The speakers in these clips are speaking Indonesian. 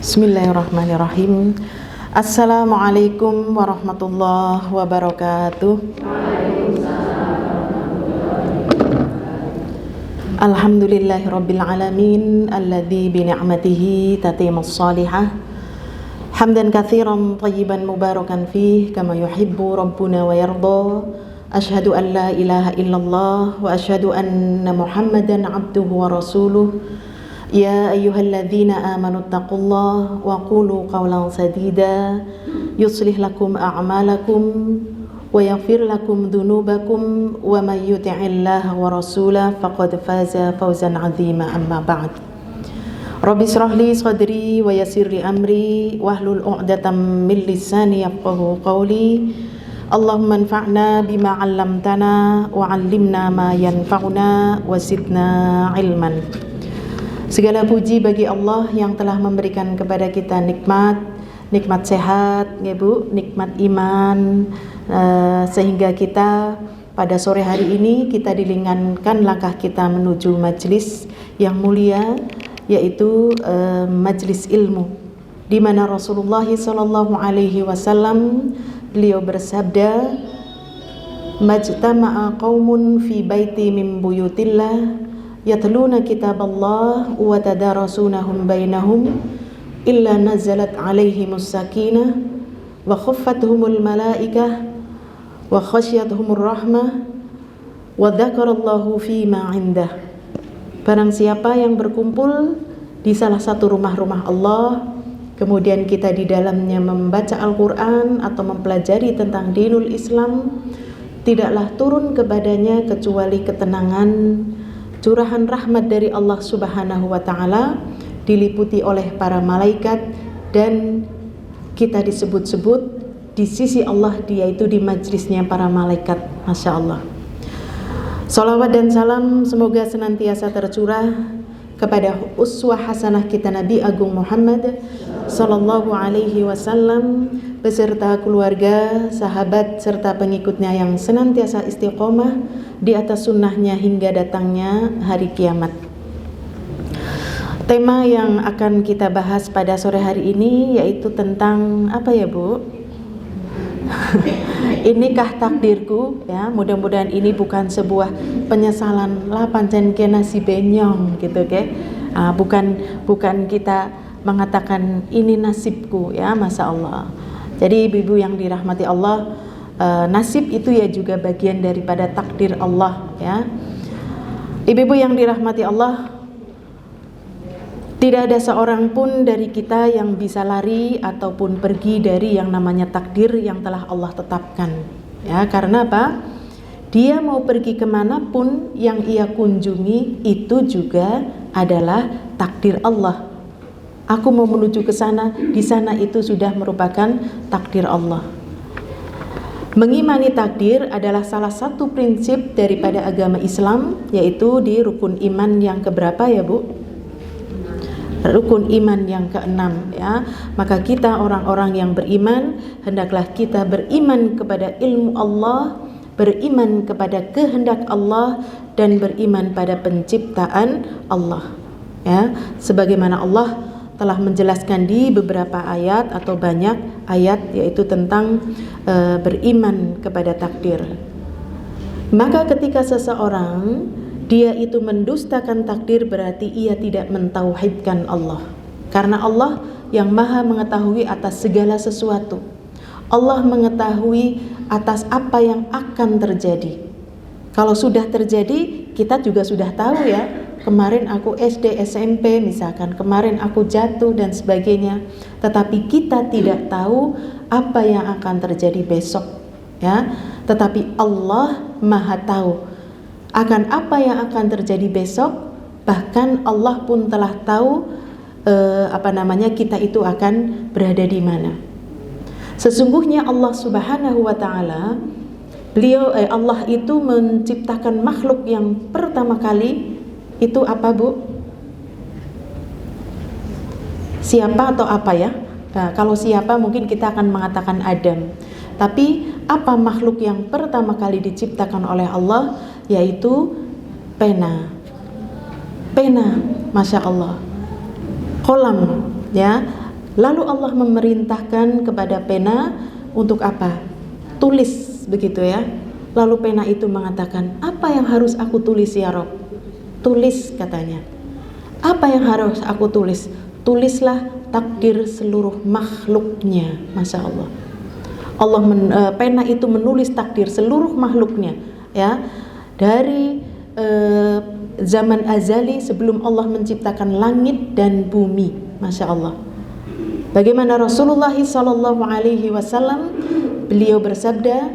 Bismillahirrahmanirrahim. Assalamualaikum warahmatullahi wabarakatuh. Alhamdulillahirabbil alamin alladzi bi ni'matihi tatimmus shalihah. Hamdan katsiran thayyiban mubarakan fih kama yuhibbu rabbuna wa yarda. Asyhadu an la ilaha illallah wa asyhadu anna Muhammadan abduhu wa rasuluh. Ya ayyuhalladzina amanu taqullaha wa qulu qawlan sadida yuslih lakum a'malakum wa yaghfir lakum dhunubakum wa may yuti'illaha wa rasulahu faqad faza fawzan 'azima amma ba'd. Rabbi shrah li sadri wa yassir li amri wahlul 'uqdatam min lisani yafqahu qawli. Allahumma anfa'na bima 'allamtana wa 'allimna ma yanfa'una wa zidna ilman. Segala puji bagi Allah yang telah memberikan kepada kita nikmat sehat, ya Bu, nikmat iman, sehingga kita pada sore hari ini kita diringankan langkah kita menuju majelis yang mulia, yaitu majelis ilmu, di mana Rasulullah sallallahu alaihi wasallam beliau bersabda, "Majtama'a qaumun fi baiti min buyutillah yatluna kitaballah wa tadarasuunahum bainahum illa nazalat alaihimus sakinah wa khaffathumul malaikah wa khasyiathumur rahmah wa dzakarallahu fima 'indah." Barang siapa yang berkumpul di salah satu rumah-rumah Allah, kemudian kita di dalamnya membaca Al-Quran atau mempelajari tentang dinul Islam, tidaklah turun kepadanya kecuali ketenangan, curahan rahmat dari Allah Subhanahu wa ta'ala, diliputi oleh para malaikat, dan kita disebut-sebut di sisi Allah, dia itu di majlisnya para malaikat. Masya Allah. Salawat dan salam semoga senantiasa tercurah kepada uswah hasanah kita Nabi Agung Muhammad sallallahu alaihi wasallam beserta keluarga, sahabat, serta pengikutnya yang senantiasa istiqomah di atas sunnahnya hingga datangnya hari kiamat. Tema yang akan kita bahas pada sore hari ini yaitu tentang apa ya Bu? Inikah takdirku? Ya, mudah-mudahan ini bukan sebuah penyesalan lah pancen kena si benyong gitu ke. Bukan kita mengatakan ini nasibku, ya, Masya Allah. Jadi ibu-ibu yang dirahmati Allah, nasib itu ya juga bagian daripada takdir Allah, ya. Ibu-ibu yang dirahmati Allah, tidak ada seorang pun dari kita yang bisa lari ataupun pergi dari yang namanya takdir yang telah Allah tetapkan, ya. Karena apa? Dia mau pergi kemanapun yang ia kunjungi itu juga adalah takdir Allah. Aku mau menuju ke sana, di sana itu sudah merupakan takdir Allah. Mengimani takdir adalah salah satu prinsip daripada agama Islam, yaitu di rukun iman yang keberapa ya Bu? Rukun iman yang keenam, ya. Maka kita orang-orang yang beriman, hendaklah kita beriman kepada ilmu Allah, beriman kepada kehendak Allah, dan beriman pada penciptaan Allah, ya. Sebagaimana Allah telah menjelaskan di beberapa ayat atau banyak ayat, yaitu tentang beriman kepada takdir. Maka ketika seseorang dia itu mendustakan takdir, berarti ia tidak mentauhidkan Allah. Karena Allah yang maha mengetahui atas segala sesuatu. Allah mengetahui atas apa yang akan terjadi. Kalau sudah terjadi, kita juga sudah tahu, ya. Kemarin aku SD, SMP misalkan, kemarin aku jatuh dan sebagainya. Tetapi kita tidak tahu apa yang akan terjadi besok, ya. Tetapi Allah maha tahu akan apa yang akan terjadi besok. Bahkan Allah pun telah tahu kita itu akan berada di mana. Sesungguhnya Allah Subhanahu wa ta'ala, Allah itu menciptakan makhluk yang pertama kali itu apa Bu? Siapa atau apa, ya? Nah, kalau siapa mungkin kita akan mengatakan Adam. Tapi apa makhluk yang pertama kali diciptakan oleh Allah? Yaitu pena. Pena, Masya Allah. Kolam, ya. Lalu Allah memerintahkan kepada pena untuk apa? Tulis, begitu ya. Lalu pena itu mengatakan, apa yang harus aku tulis ya Rob? Tulis, katanya. Apa yang harus aku tulis? Tulislah takdir seluruh makhluknya. Masya Allah. Pena itu menulis takdir seluruh makhluknya, ya, dari zaman azali sebelum Allah menciptakan langit dan bumi. Masya Allah. Bagaimana Rasulullah SAW, beliau bersabda,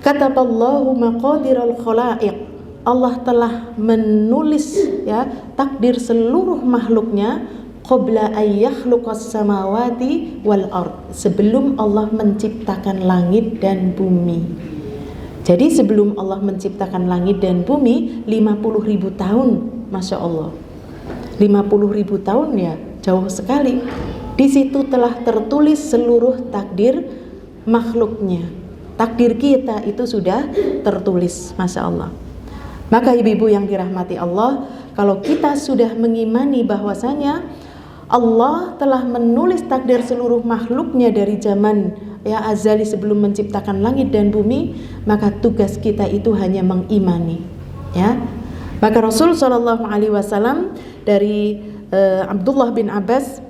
kataballahu maqadiral khalaiq, Allah telah menulis, ya, takdir seluruh makhluknya qabla an yakhluqas samawati wal ard, sebelum Allah menciptakan langit dan bumi. Jadi sebelum Allah menciptakan langit dan bumi 50.000 tahun, Masya Allah. 50.000 tahun, ya, jauh sekali. Di situ telah tertulis seluruh takdir makhluknya. Takdir kita itu sudah tertulis, Masya Allah. Maka ibu-ibu yang dirahmati Allah, kalau kita sudah mengimani bahwasanya Allah telah menulis takdir seluruh makhluknya dari zaman, ya, azali sebelum menciptakan langit dan bumi, maka tugas kita itu hanya mengimani, ya. Maka Rasul SAW dari Abdullah bin Abbas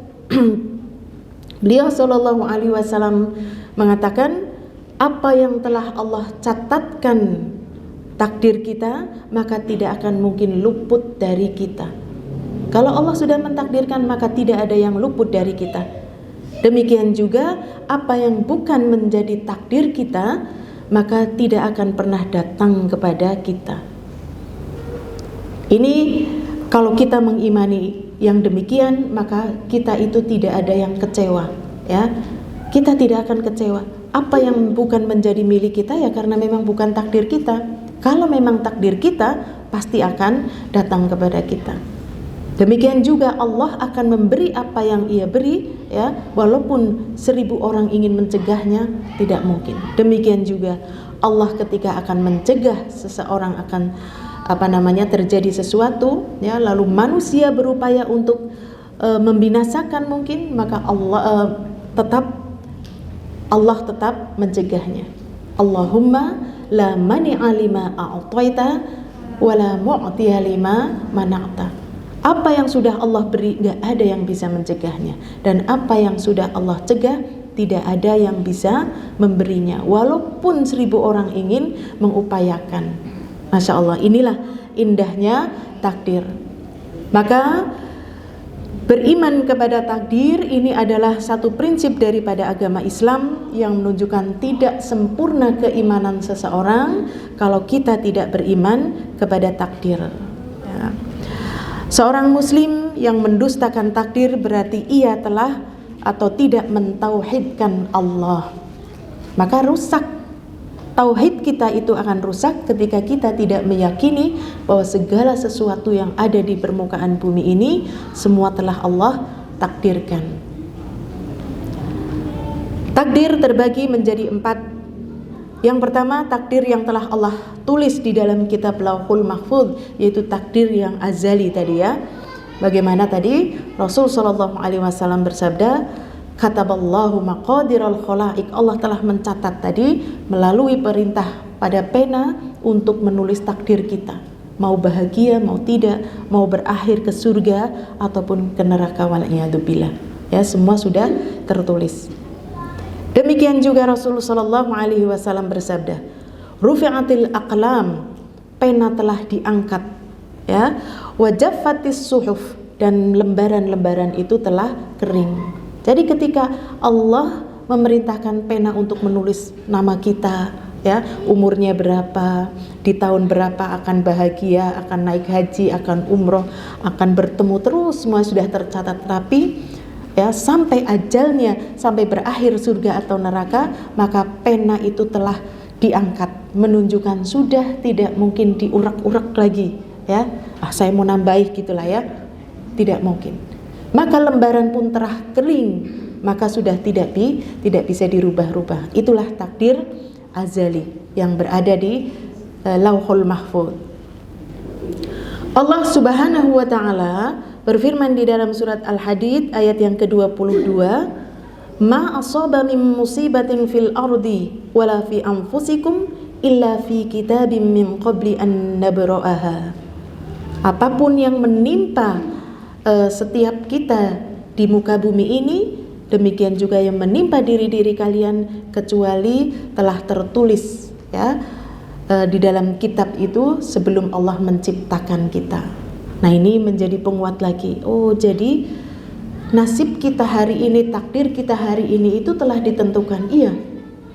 beliau SAW mengatakan, apa yang telah Allah catatkan takdir kita, maka tidak akan mungkin luput dari kita. Kalau Allah sudah mentakdirkan, maka tidak ada yang luput dari kita. Demikian juga apa yang bukan menjadi takdir kita, maka tidak akan pernah datang kepada kita. Ini kalau kita mengimani yang demikian, maka kita itu tidak ada yang kecewa, ya. Kita tidak akan kecewa. Apa yang bukan menjadi milik kita, ya karena memang bukan takdir kita. Kalau memang takdir kita, pasti akan datang kepada kita. Demikian juga Allah akan memberi apa yang Ia beri, ya, walaupun 1000 orang ingin mencegahnya, tidak mungkin. Demikian juga Allah ketika akan mencegah seseorang akan terjadi sesuatu, ya, lalu manusia berupaya untuk membinasakan mungkin, maka Allah tetap mencegahnya. Allahumma la mani'a lima a'taita wa la mu'tiya lima mana'ta. Apa yang sudah Allah beri, gak ada yang bisa mencegahnya. Dan apa yang sudah Allah cegah, tidak ada yang bisa memberinya, walaupun 1000 orang ingin mengupayakan. Masya Allah, inilah indahnya takdir. Maka beriman kepada takdir ini adalah satu prinsip daripada agama Islam yang menunjukkan tidak sempurna keimanan seseorang kalau kita tidak beriman kepada takdir, ya. Seorang muslim yang mendustakan takdir berarti ia telah atau tidak mentauhidkan Allah. Maka rusak. Tauhid kita itu akan rusak ketika kita tidak meyakini bahwa segala sesuatu yang ada di permukaan bumi ini semua telah Allah takdirkan. Takdir terbagi menjadi 4. Yang pertama, takdir yang telah Allah tulis di dalam kitab Lauhul Mahfuz, yaitu takdir yang azali tadi, ya. Bagaimana tadi Rasul SAW bersabda, kataballahu maqadiral khalaiq, Allah telah mencatat tadi melalui perintah pada pena untuk menulis takdir kita, mau bahagia, mau tidak, mau berakhir ke surga ataupun ke neraka, wal'iyadzubillah, ya, semua sudah tertulis. Demikian juga Rasulullah SAW bersabda, rufi'atil aqlam, pena telah diangkat, ya, wajaffatis suhuf, dan lembaran-lembaran itu telah kering. Jadi ketika Allah memerintahkan pena untuk menulis nama kita, ya, umurnya berapa, di tahun berapa akan bahagia, akan naik haji, akan umroh, akan bertemu, terus semua sudah tercatat rapi, ya, sampai ajalnya, sampai berakhir surga atau neraka, maka pena itu telah diangkat, menunjukkan sudah tidak mungkin diurak-urak lagi, ya. Saya mau nambahin gitulah, ya, tidak mungkin. Maka lembaran pun telah kering, maka sudah tidak bisa dirubah-rubah. Itulah takdir azali yang berada di Lauhul Mahfuz. Allah Subhanahu wa taala berfirman di dalam surat Al-Hadid ayat yang ke-22, "Ma asaba min musibatin fil ardi wala fi anfusikum illa fi kitabim min qabli an nabra'aha." Apapun yang menimpa setiap kita di muka bumi ini, demikian juga yang menimpa diri-diri kalian, kecuali telah tertulis ya di dalam kitab itu sebelum Allah menciptakan kita. Nah, ini menjadi penguat lagi. Oh, jadi nasib kita hari ini, takdir kita hari ini itu telah ditentukan. Iya,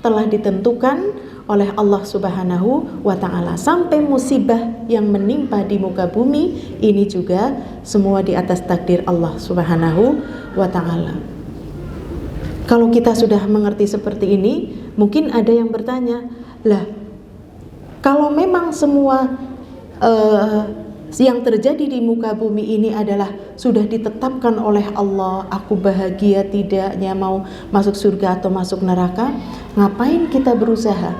telah ditentukan oleh Allah Subhanahu wa ta'ala. Sampai musibah yang menimpa di muka bumi ini juga semua di atas takdir Allah Subhanahu wa ta'ala. Kalau kita sudah mengerti seperti ini, mungkin ada yang bertanya, lah kalau memang semua yang terjadi di muka bumi ini adalah sudah ditetapkan oleh Allah, aku bahagia tidaknya, mau masuk surga atau masuk neraka, ngapain kita berusaha?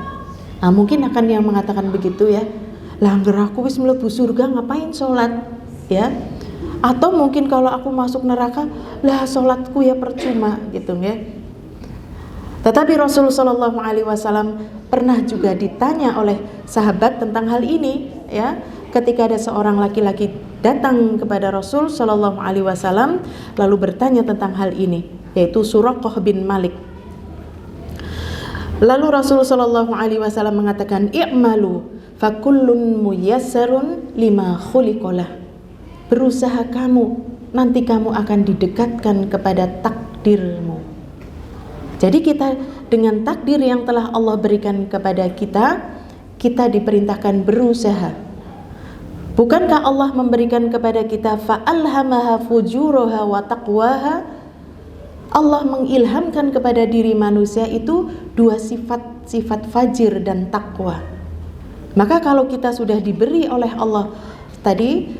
Nah, mungkin akan yang mengatakan begitu ya, lah angger aku wis mlebu surga ngapain sholat ya? Atau mungkin kalau aku masuk neraka, lah sholatku ya percuma gitu ya. Tetapi Rasul Shallallahu Alaihi Wasallam pernah juga ditanya oleh sahabat tentang hal ini ya, ketika ada seorang laki-laki datang kepada Rasul Shallallahu Alaihi Wasallam lalu bertanya tentang hal ini, yaitu Suraqah bin Malik. Lalu Rasul Shallallahu Alaihi Wasallam mengatakan, i'malu fakullun muyassarun lima khuliqalah. Berusaha kamu, nanti kamu akan didekatkan kepada takdirmu. Jadi kita dengan takdir yang telah Allah berikan kepada kita, kita diperintahkan berusaha. Bukankah Allah memberikan kepada kita fa'alhamaha fujuraha wa taqwaha? Allah mengilhamkan kepada diri manusia itu dua sifat fajir dan takwa. Maka kalau kita sudah diberi oleh Allah tadi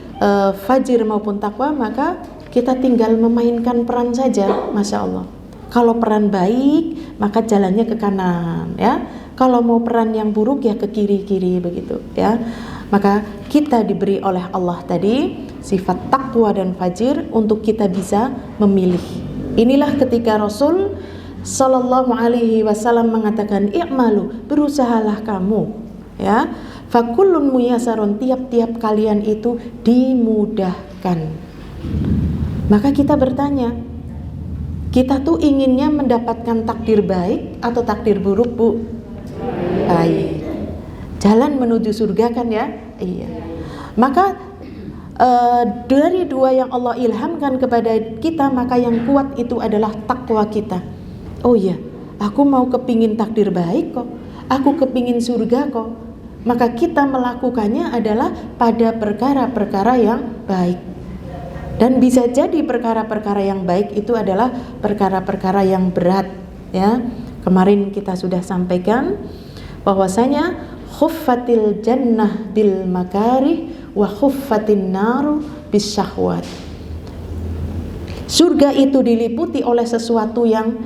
fajir maupun takwa, maka kita tinggal memainkan peran saja, Masya Allah. Kalau peran baik, maka jalannya ke kanan ya. Kalau mau peran yang buruk ya ke kiri-kiri begitu ya. Maka kita diberi oleh Allah tadi sifat takwa dan fajir untuk kita bisa memilih. Inilah ketika Rasul Sallallahu Alaihi Wasallam mengatakan, i'malu, berusahalah kamu ya. Fakullun muyassarun, tiap-tiap kalian itu dimudahkan. Maka kita bertanya, kita tuh inginnya mendapatkan takdir baik atau takdir buruk, Bu? Baik. Jalan menuju surga kan ya? Iya. Maka dari dua yang Allah ilhamkan kepada kita, maka yang kuat itu adalah takwa kita. Oh iya, aku mau kepingin takdir baik kok, aku kepingin surga kok. Maka kita melakukannya adalah pada perkara-perkara yang baik. Dan bisa jadi perkara-perkara yang baik itu adalah perkara-perkara yang berat ya. Kemarin kita sudah sampaikan bahwasanya khuffatil jannah bil makarih wa khuffatin naru bis syahwat. Surga itu diliputi oleh sesuatu yang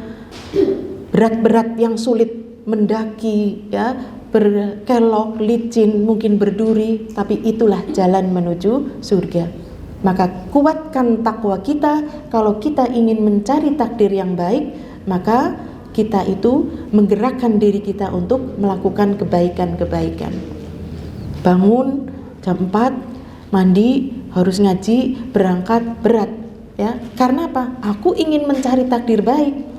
berat-berat, yang sulit, mendaki ya, berkelok, licin, mungkin berduri, tapi itulah jalan menuju surga. Maka kuatkan takwa kita. Kalau kita ingin mencari takdir yang baik, maka kita itu menggerakkan diri kita untuk melakukan kebaikan-kebaikan. Bangun jam 4, mandi, harus ngaji, berangkat, berat ya. Karena apa? Aku ingin mencari takdir baik.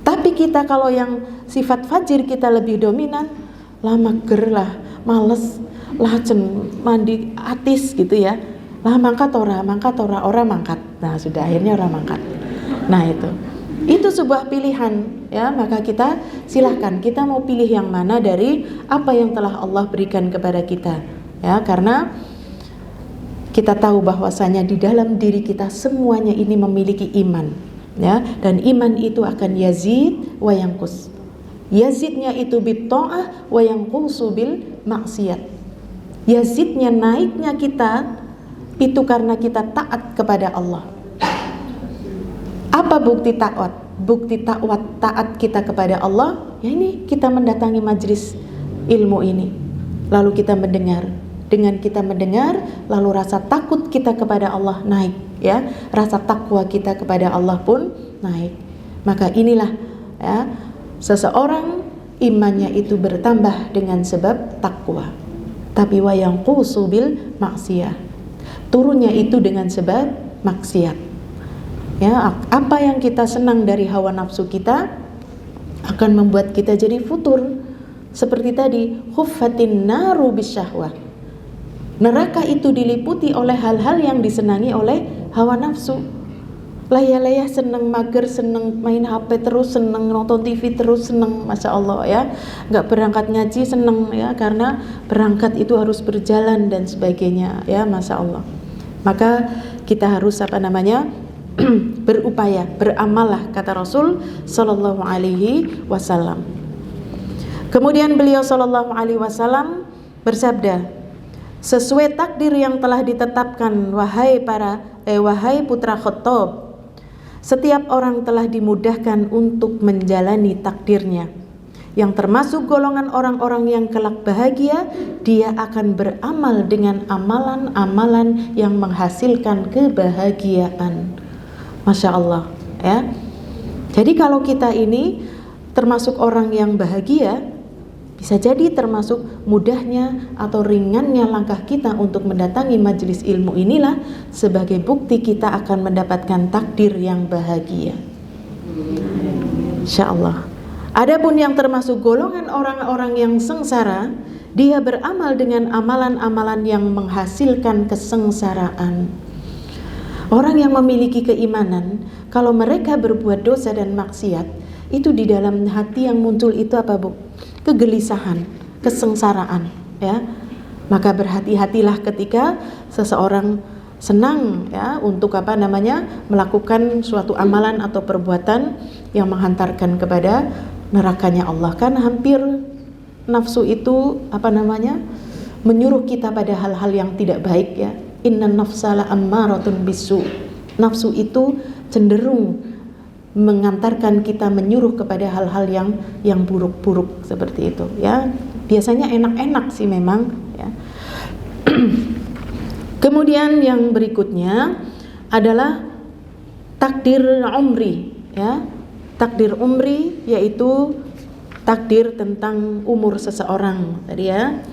Tapi kita kalau yang sifat fajir kita lebih dominan, lah mager lah, males lah, mandi atis gitu ya. Lah mangkat ora mangkat. Nah, sudah akhirnya ora mangkat. Nah, itu sebuah pilihan ya. Maka kita silahkan, kita mau pilih yang mana dari apa yang telah Allah berikan kepada kita ya. Karena kita tahu bahwasanya di dalam diri kita semuanya ini memiliki iman ya. Dan iman itu akan yazid wa yanqus. Yazidnya itu bit ta'ah wa yanqusu bil maksiat. Yazidnya, naiknya kita itu karena kita taat kepada Allah. Apa bukti taat? Bukti taat kita kepada Allah, ya ini kita mendatangi majelis ilmu ini, lalu kita mendengar Dengan kita mendengar, lalu rasa takut kita kepada Allah naik, ya. Rasa takwa kita kepada Allah pun naik. Maka inilah, ya, seseorang imannya itu bertambah dengan sebab takwa. Tapi wa yanqusu bil maksiyah, turunnya itu dengan sebab maksiat. Ya, apa yang kita senang dari hawa nafsu kita akan membuat kita jadi futur. Seperti tadi, huffatin naru bisyahwah. Neraka itu diliputi oleh hal-hal yang disenangi oleh hawa nafsu. Layah-layah seneng mager, seneng main HP terus, seneng nonton TV terus, seneng, Masya Allah, ya. Gak berangkat ngaji seneng, ya, karena berangkat itu harus berjalan dan sebagainya, ya, Masya Allah. Maka kita harus berupaya, beramallah, kata Rasul Sallallahu Alaihi Wasallam. Kemudian beliau Sallallahu Alaihi Wasallam bersabda, sesuai takdir yang telah ditetapkan, wahai putra Khattab, setiap orang telah dimudahkan untuk menjalani takdirnya. Yang termasuk golongan orang-orang yang kelak bahagia, dia akan beramal dengan amalan-amalan yang menghasilkan kebahagiaan. Masya Allah, ya. Jadi kalau kita ini termasuk orang yang bahagia, bisa jadi termasuk mudahnya atau ringannya langkah kita untuk mendatangi majelis ilmu inilah sebagai bukti kita akan mendapatkan takdir yang bahagia. Insyaallah. Adapun yang termasuk golongan orang-orang yang sengsara, dia beramal dengan amalan-amalan yang menghasilkan kesengsaraan. Orang yang memiliki keimanan, kalau mereka berbuat dosa dan maksiat, itu di dalam hati yang muncul itu apa, Bu? Kegelisahan, kesengsaraan, ya. Maka berhati-hatilah ketika seseorang senang, ya, untuk melakukan suatu amalan atau perbuatan yang menghantarkan kepada nerakanya Allah. Kan hampir nafsu itu menyuruh kita pada hal-hal yang tidak baik, ya. Innan nafsala ammaratun bisu. Nafsu itu cenderung mengantarkan kita, menyuruh kepada hal-hal yang buruk-buruk seperti itu, ya. Biasanya enak-enak sih memang, ya. Kemudian yang berikutnya adalah takdir umri, ya. Takdir umri yaitu takdir tentang umur seseorang tadi, ya.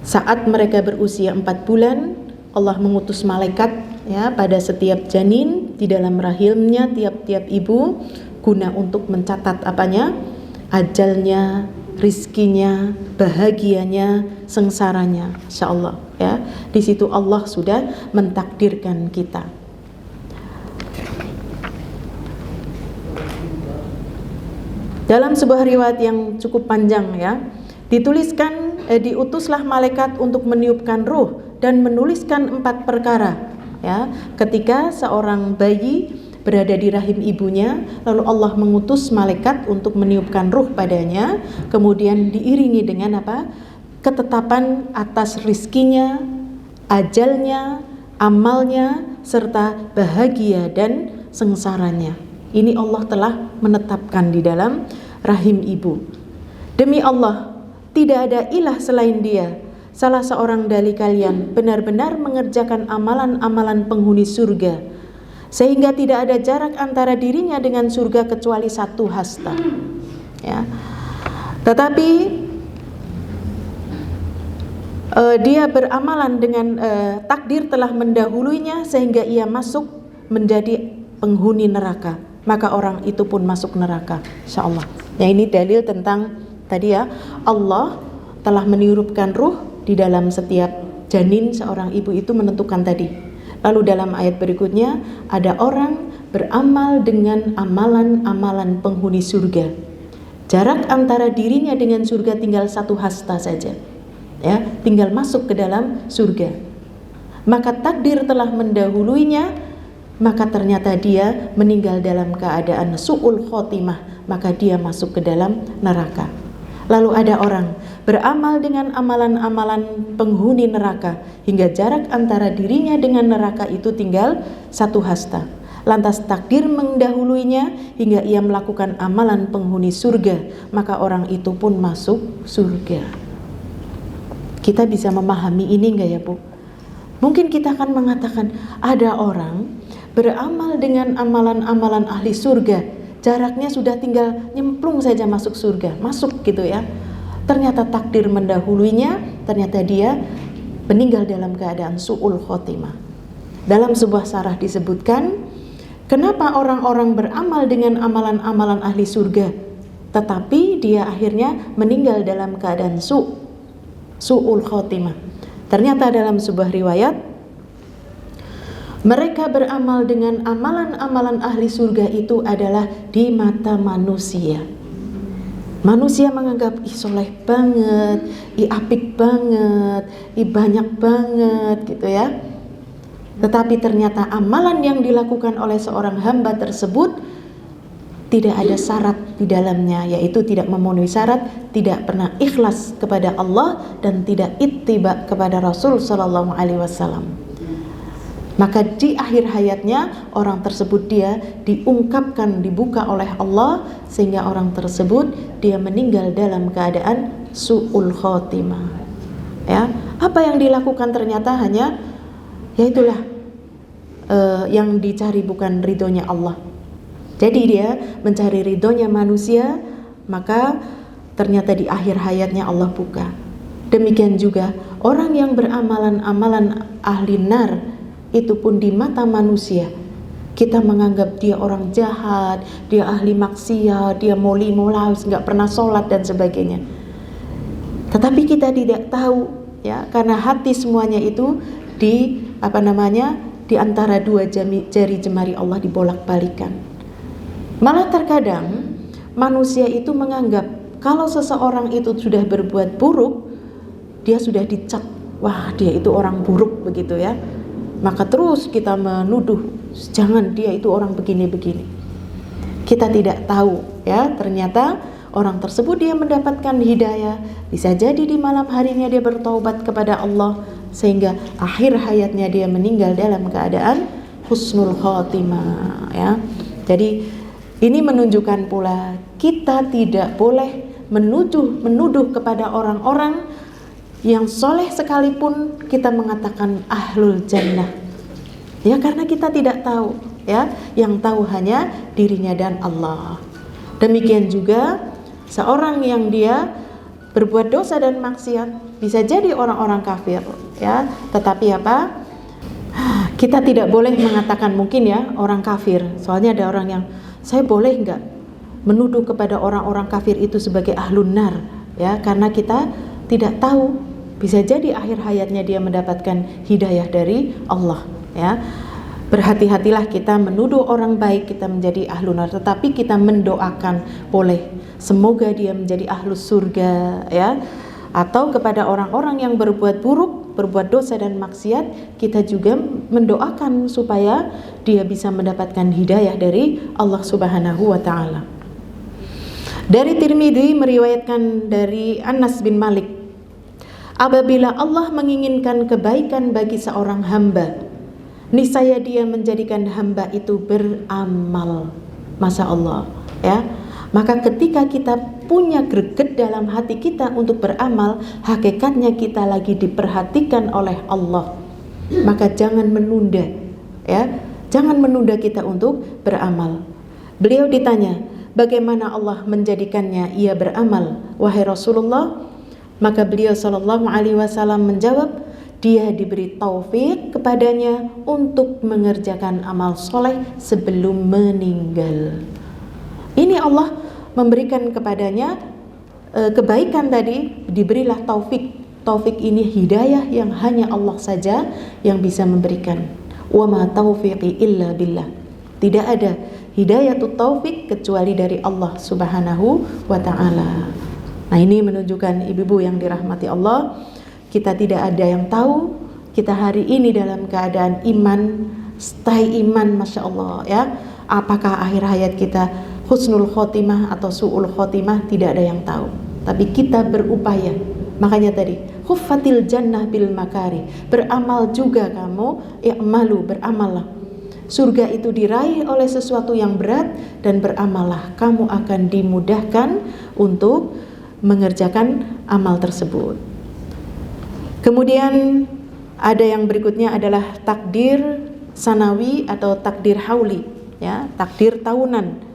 Saat mereka berusia 4 bulan, Allah mengutus malaikat, ya, pada setiap janin di dalam rahimnya tiap-tiap ibu guna untuk mencatat ajalnya, rizkinya, bahagianya, sengsaranya. Insyaallah, ya. Di situ Allah sudah mentakdirkan kita. Dalam sebuah riwayat yang cukup panjang, ya, diutuslah malaikat untuk meniupkan ruh dan menuliskan 4 perkara, ya. Ketika seorang bayi berada di rahim ibunya, lalu Allah mengutus malaikat untuk meniupkan ruh padanya, kemudian diiringi dengan ketetapan atas rizkinya, ajalnya, amalnya, serta bahagia dan sengsaranya. Ini Allah telah menetapkan di dalam rahim ibu. Demi Allah, tidak ada ilah selain Dia. Salah seorang dari kalian benar-benar mengerjakan amalan-amalan penghuni surga, sehingga tidak ada jarak antara dirinya dengan surga kecuali 1 hasta, ya. Tetapi dia beramalan dengan takdir telah mendahulunya sehingga ia masuk menjadi penghuni neraka, maka orang itu pun masuk neraka, insyaallah. Ya, ini dalil tentang tadi, ya, Allah telah meniupkan ruh di dalam setiap janin seorang ibu itu menentukan tadi. Lalu dalam ayat berikutnya ada orang beramal dengan amalan-amalan penghuni surga. Jarak antara dirinya dengan surga tinggal 1 hasta saja, ya, tinggal masuk ke dalam surga. Maka takdir telah mendahuluinya, maka ternyata dia meninggal dalam keadaan su'ul khotimah, maka dia masuk ke dalam neraka. Lalu ada orang beramal dengan amalan-amalan penghuni neraka hingga jarak antara dirinya dengan neraka itu tinggal 1 hasta. Lantas takdir mendahuluinya hingga ia melakukan amalan penghuni surga, maka orang itu pun masuk surga. Kita bisa memahami ini enggak ya Bu? Mungkin kita akan mengatakan ada orang beramal dengan amalan-amalan ahli surga, jaraknya sudah tinggal nyemplung saja masuk surga, masuk gitu ya. Ternyata takdir mendahuluinya, ternyata dia meninggal dalam keadaan su'ul khotimah. Dalam sebuah syarah disebutkan, kenapa orang-orang beramal dengan amalan-amalan ahli surga, tetapi dia akhirnya meninggal dalam keadaan su'ul khotimah. Ternyata dalam sebuah riwayat, mereka beramal dengan amalan-amalan ahli surga itu adalah di mata manusia. Manusia menganggap, ih soleh banget, ih apik banget, ih banyak banget gitu ya. Tetapi ternyata amalan yang dilakukan oleh seorang hamba tersebut tidak ada syarat di dalamnya, yaitu tidak memenuhi syarat, tidak pernah ikhlas kepada Allah dan tidak ittiba kepada Rasul sallallahu alaihi wasallam. Maka di akhir hayatnya orang tersebut dia diungkapkan, dibuka oleh Allah, sehingga orang tersebut dia meninggal dalam keadaan su'ul khotimah. Ya, apa yang dilakukan ternyata hanya yaitulah yang dicari bukan ridhonya Allah. Jadi dia mencari ridhonya manusia, maka ternyata di akhir hayatnya Allah buka. Demikian juga orang yang beramalan-amalan ahli nar, itu pun di mata manusia kita menganggap dia orang jahat, dia ahli maksiat, dia moli-molaus, nggak pernah sholat dan sebagainya. Tetapi kita tidak tahu ya, karena hati semuanya itu di antara dua jari jemari Allah dibolak-balikan. Malah terkadang manusia itu menganggap kalau seseorang itu sudah berbuat buruk, dia sudah dicap, wah dia itu orang buruk begitu ya. Maka terus kita menuduh, jangan dia itu orang begini-begini. Kita tidak tahu ya, ternyata orang tersebut dia mendapatkan hidayah, bisa jadi di malam harinya dia bertaubat kepada Allah, sehingga akhir hayatnya dia meninggal dalam keadaan husnul khotimah ya. Jadi ini menunjukkan pula kita tidak boleh menuduh kepada orang-orang yang soleh sekalipun kita mengatakan ahlul jannah ya, karena kita tidak tahu ya, yang tahu hanya dirinya dan Allah. Demikian juga seorang yang dia berbuat dosa dan maksiat, bisa jadi orang-orang kafir ya, tetapi apa, kita tidak boleh mengatakan mungkin ya orang kafir. Soalnya ada orang yang, saya boleh enggak menuduh kepada orang-orang kafir itu sebagai ahlun nar ya, karena kita tidak tahu, bisa jadi akhir hayatnya dia mendapatkan hidayah dari Allah ya. Berhati-hatilah kita menuduh orang baik kita menjadi ahlun nar, tetapi kita mendoakan boleh, semoga dia menjadi ahlus surga ya. Atau kepada orang-orang yang berbuat buruk, berbuat dosa dan maksiat, kita juga mendoakan supaya dia bisa mendapatkan hidayah dari Allah Subhanahu wa taala. Dari Tirmidzi meriwayatkan dari Anas bin Malik, apabila Allah menginginkan kebaikan bagi seorang hamba, niscaya dia menjadikan hamba itu beramal. Masya Allah ya. Maka ketika kita punya greget dalam hati kita untuk beramal, hakikatnya kita lagi diperhatikan oleh Allah. Maka jangan menunda ya, jangan menunda kita untuk beramal. Beliau ditanya, bagaimana Allah menjadikannya ia beramal, wahai Rasulullah? Maka beliau sallallahu alaihi wasallam menjawab, dia diberi taufik kepadanya untuk mengerjakan amal soleh sebelum meninggal. Ini Allah memberikan kepadanya kebaikan tadi, diberilah taufik. Taufik ini hidayah yang hanya Allah saja yang bisa memberikan. Wa ma taufiqi illa billah. Tidak ada hidayatut taufik kecuali dari Allah Subhanahu wa taala. Nah, ini menunjukkan ibu-ibu yang dirahmati Allah, kita tidak ada yang tahu kita hari ini dalam keadaan iman, stay iman, Masya Allah ya. Apakah akhir hayat kita husnul khotimah atau su'ul khotimah, tidak ada yang tahu. Tapi kita berupaya. Makanya tadi, khuffatil jannah bil makari, beramal juga kamu, i'malu, beramallah. Surga itu diraih oleh sesuatu yang berat, dan beramallah, kamu akan dimudahkan untuk mengerjakan amal tersebut. Kemudian ada yang berikutnya adalah takdir sanawi atau takdir hauli, ya, takdir tahunan.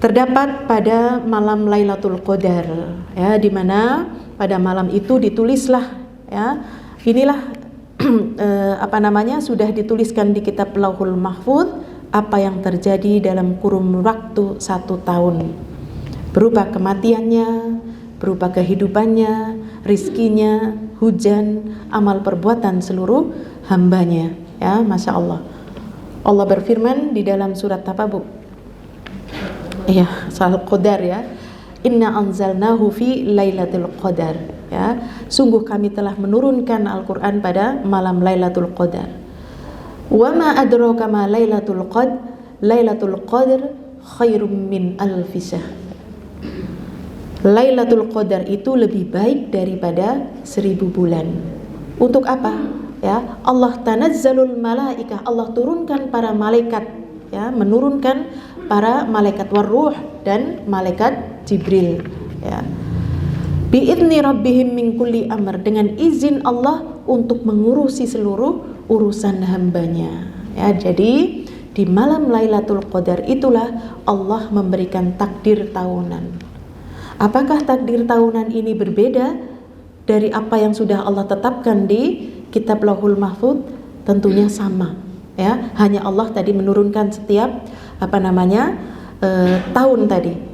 Terdapat pada malam Lailatul Qadar, ya, di mana pada malam itu ditulislah, ya, inilah sudah dituliskan di kitab Lauhul Mahfuz apa yang terjadi dalam kurun waktu 1 tahun, berupa kematiannya, berupa kehidupannya, rizkinya, hujan, amal perbuatan seluruh hambanya, ya, Masya Allah. Allah berfirman di dalam surat apa, Bu? Iya, soal Qadar, ya. Inna anzalnahu fi Lailatul Qadar, ya. Sungguh kami telah menurunkan Al-Qur'an pada malam Lailatul Qadar. Wa ma adraka ma Lailatul Qadar? Lailatul Qadar khairum min alfi syahr. Lailatul Qadar itu lebih baik daripada 1000 bulan. Untuk apa? Ya, Allah tanazzalul malaikah, Allah turunkan para malaikat, ya, menurunkan para malaikat waruh dan malaikat Jibril, ya. Biidzni rabbihim min kulli amr, dengan izin Allah untuk mengurusi seluruh urusan hambanya, ya. Jadi di malam Lailatul Qadar itulah Allah memberikan takdir tahunan. Apakah takdir tahunan ini berbeda dari apa yang sudah Allah tetapkan di kitab Lauhul Mahfuz? Tentunya sama, ya. Hanya Allah tadi menurunkan setiap tahun tadi.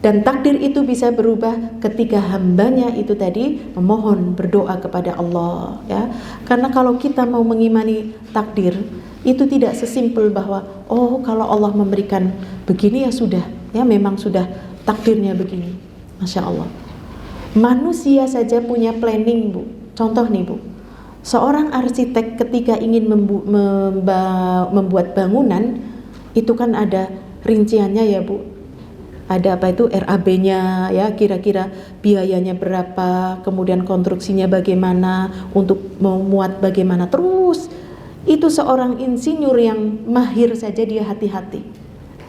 Dan takdir itu bisa berubah ketika hambanya itu tadi memohon, berdoa kepada Allah, ya. Karena kalau kita mau mengimani takdir, itu tidak sesimpel bahwa oh kalau Allah memberikan begini ya sudah, ya memang sudah takdirnya begini. Masya Allah. Manusia saja punya planning, Bu. Contoh nih, Bu. Seorang arsitek ketika ingin membuat bangunan, itu kan ada rinciannya, ya, Bu. Ada apa itu RAB-nya, ya, kira-kira biayanya berapa, kemudian konstruksinya bagaimana, untuk memuat bagaimana. Terus itu seorang insinyur yang mahir saja dia hati-hati,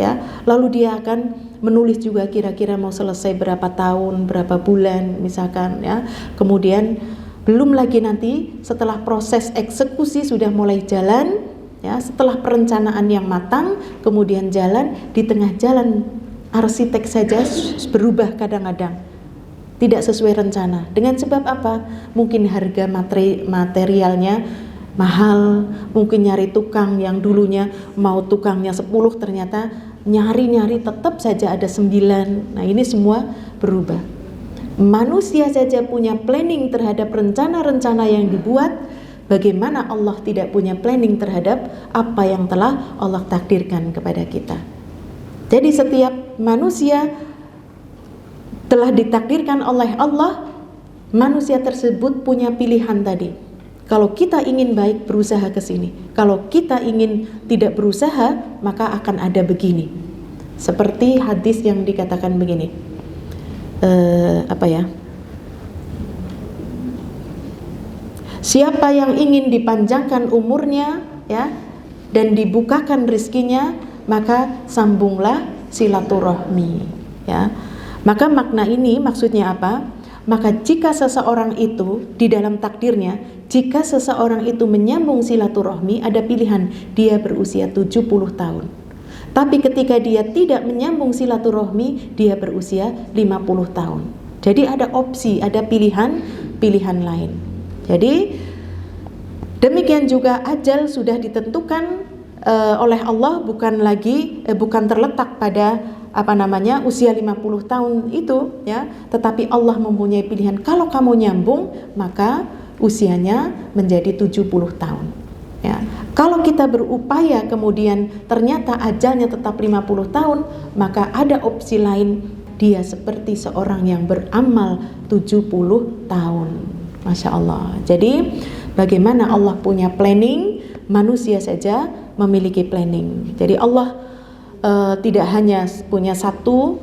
ya. Lalu dia akan menulis juga kira-kira mau selesai berapa tahun, berapa bulan misalkan, ya. Kemudian belum lagi nanti setelah proses eksekusi sudah mulai jalan, ya, setelah perencanaan yang matang, kemudian jalan, di tengah jalan arsitek saja berubah kadang-kadang, tidak sesuai rencana. Dengan sebab apa? Mungkin harga materialnya mahal, mungkin nyari tukang yang dulunya mau tukangnya 10, ternyata nyari-nyari tetap saja ada 9. Nah, ini semua berubah. Manusia saja punya planning terhadap rencana-rencana yang dibuat. Bagaimana Allah tidak punya planning terhadap apa yang telah Allah takdirkan kepada kita? Jadi setiap manusia telah ditakdirkan oleh Allah, manusia tersebut punya pilihan tadi. Kalau kita ingin baik, berusaha ke sini. Kalau kita ingin tidak berusaha, maka akan ada begini. Seperti hadis yang dikatakan begini. Siapa yang ingin dipanjangkan umurnya, ya, dan dibukakan rizkinya, maka sambunglah silaturahmi, ya. Maka makna ini maksudnya apa? Maka jika seseorang itu di dalam takdirnya, jika seseorang itu menyambung silaturahmi, ada pilihan, dia berusia 70 tahun. Tapi ketika dia tidak menyambung silaturahmi, dia berusia 50 tahun. Jadi ada opsi, ada pilihan lain. Jadi demikian juga ajal sudah ditentukan oleh Allah, bukan terletak pada usia 50 tahun itu, ya, tetapi Allah mempunyai pilihan. Kalau kamu nyambung, maka usianya menjadi 70 tahun, ya. Kalau kita berupaya kemudian ternyata ajalnya tetap 50 tahun, maka ada opsi lain, dia seperti seorang yang beramal 70 tahun. Masya Allah. Jadi bagaimana Allah punya planning, manusia saja memiliki planning. Jadi Allah tidak hanya punya satu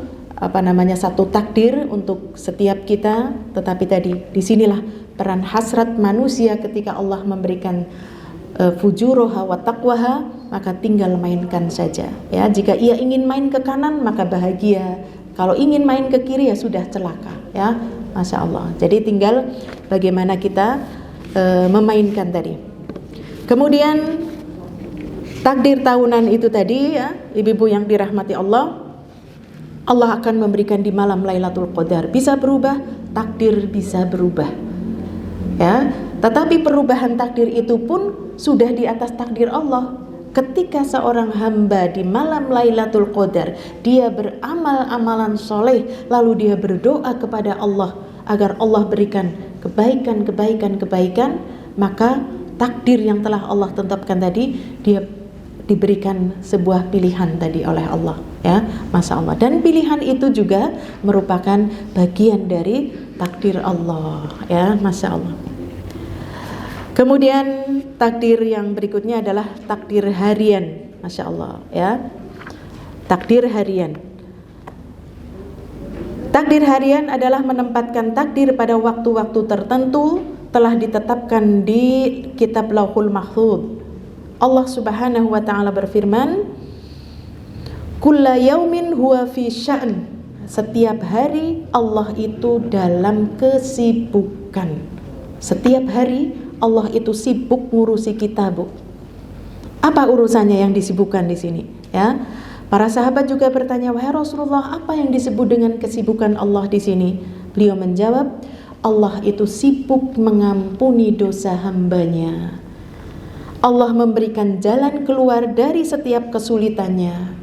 takdir untuk setiap kita, tetapi tadi disinilah peran hasrat manusia ketika Allah memberikan fujuroha wa taqwaha, maka tinggal mainkan saja, ya. Jika ia ingin main ke kanan maka bahagia, kalau ingin main ke kiri ya sudah celaka, ya. Masya Allah. Jadi tinggal bagaimana kita memainkan tadi. Kemudian takdir tahunan itu tadi ya, ibu-ibu yang dirahmati Allah, Allah akan memberikan di malam Lailatul Qadar. Bisa berubah, takdir bisa berubah. Ya, tetapi perubahan takdir itu pun sudah di atas takdir Allah. Ketika seorang hamba di malam Lailatul Qadar, dia beramal amalan soleh, lalu dia berdoa kepada Allah agar Allah berikan kebaikan, maka takdir yang telah Allah tetapkan tadi, dia diberikan sebuah pilihan tadi oleh Allah, ya, Masya Allah. Dan pilihan itu juga merupakan bagian dari takdir Allah, ya, Masya Allah. Kemudian takdir yang berikutnya adalah takdir harian, Masya Allah, ya. Takdir harian. Takdir harian adalah menempatkan takdir pada waktu-waktu tertentu telah ditetapkan di kitab Lauhul Mahfuz. Allah Subhanahu wa taala berfirman, "Kulla yaumin huwa fi sya'n." Setiap hari Allah itu dalam kesibukan. Setiap hari Allah itu sibuk ngurusi kita, Bu. Apa urusannya yang disibukkan di sini? Ya, para sahabat juga bertanya, wahai Rasulullah, apa yang disebut dengan kesibukan Allah di sini? Beliau menjawab, Allah itu sibuk mengampuni dosa hambanya. Allah memberikan jalan keluar dari setiap kesulitannya.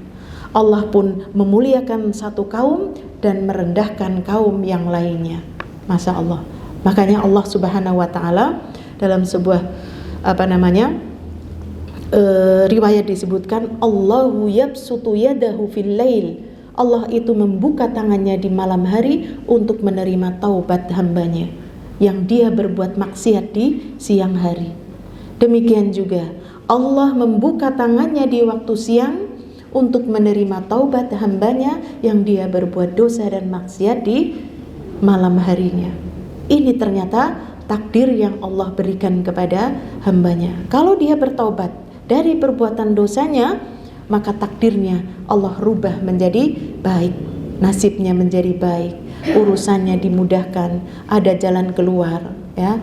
Allah pun memuliakan satu kaum dan merendahkan kaum yang lainnya. Masya Allah. Makanya Allah Subhanahu wa taala dalam sebuah riwayat disebutkan, Allahu yabsutu yadahu fil lail. Allah itu membuka tangannya di malam hari untuk menerima taubat hambanya yang dia berbuat maksiat di siang hari. Demikian juga Allah membuka tangannya di waktu siang untuk menerima taubat hambanya yang dia berbuat dosa dan maksiat di malam harinya. Ini ternyata takdir yang Allah berikan kepada hambanya. Kalau dia bertaubat dari perbuatan dosanya, maka takdirnya Allah rubah menjadi baik, nasibnya menjadi baik, urusannya dimudahkan, ada jalan keluar, ya.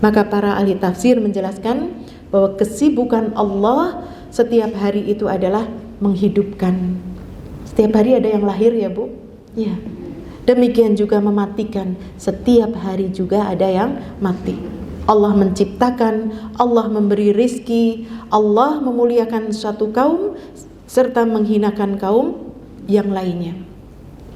Maka para ahli tafsir menjelaskan bahwa kesibukan Allah setiap hari itu adalah menghidupkan. Setiap hari ada yang lahir, ya Bu, ya. Demikian juga mematikan, setiap hari juga ada yang mati. Allah menciptakan, Allah memberi rizki, Allah memuliakan suatu kaum serta menghinakan kaum yang lainnya.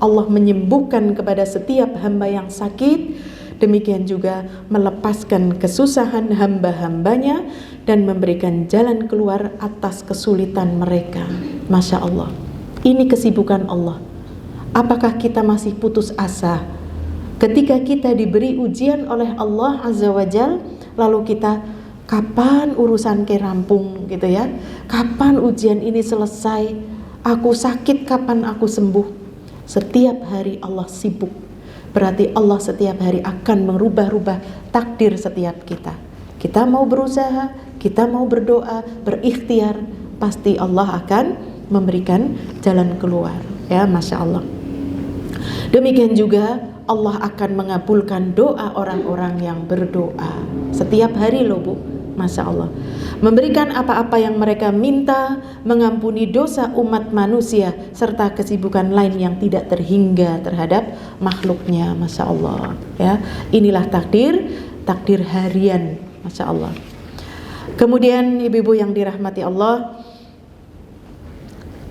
Allah menyembuhkan kepada setiap hamba yang sakit, demikian juga melepaskan kesusahan hamba-hambanya dan memberikan jalan keluar atas kesulitan mereka. Masya Allah, ini kesibukan Allah. Apakah kita masih putus asa ketika kita diberi ujian oleh Allah Azza wa Jal, lalu kita kapan urusan ke rampung gitu ya, kapan ujian ini selesai, aku sakit kapan aku sembuh? Setiap hari Allah sibuk, berarti Allah setiap hari akan merubah-rubah takdir setiap kita. Kita mau berusaha, kita mau berdoa, berikhtiar, pasti Allah akan memberikan jalan keluar, ya, Masya Allah. Demikian juga Allah akan mengabulkan doa orang-orang yang berdoa setiap hari loh Bu, Masya Allah. Memberikan apa-apa yang mereka minta, mengampuni dosa umat manusia, serta kesibukan lain yang tidak terhingga terhadap makhluknya, Masya Allah, ya. Inilah takdir harian, Masya Allah. Kemudian ibu-ibu yang dirahmati Allah,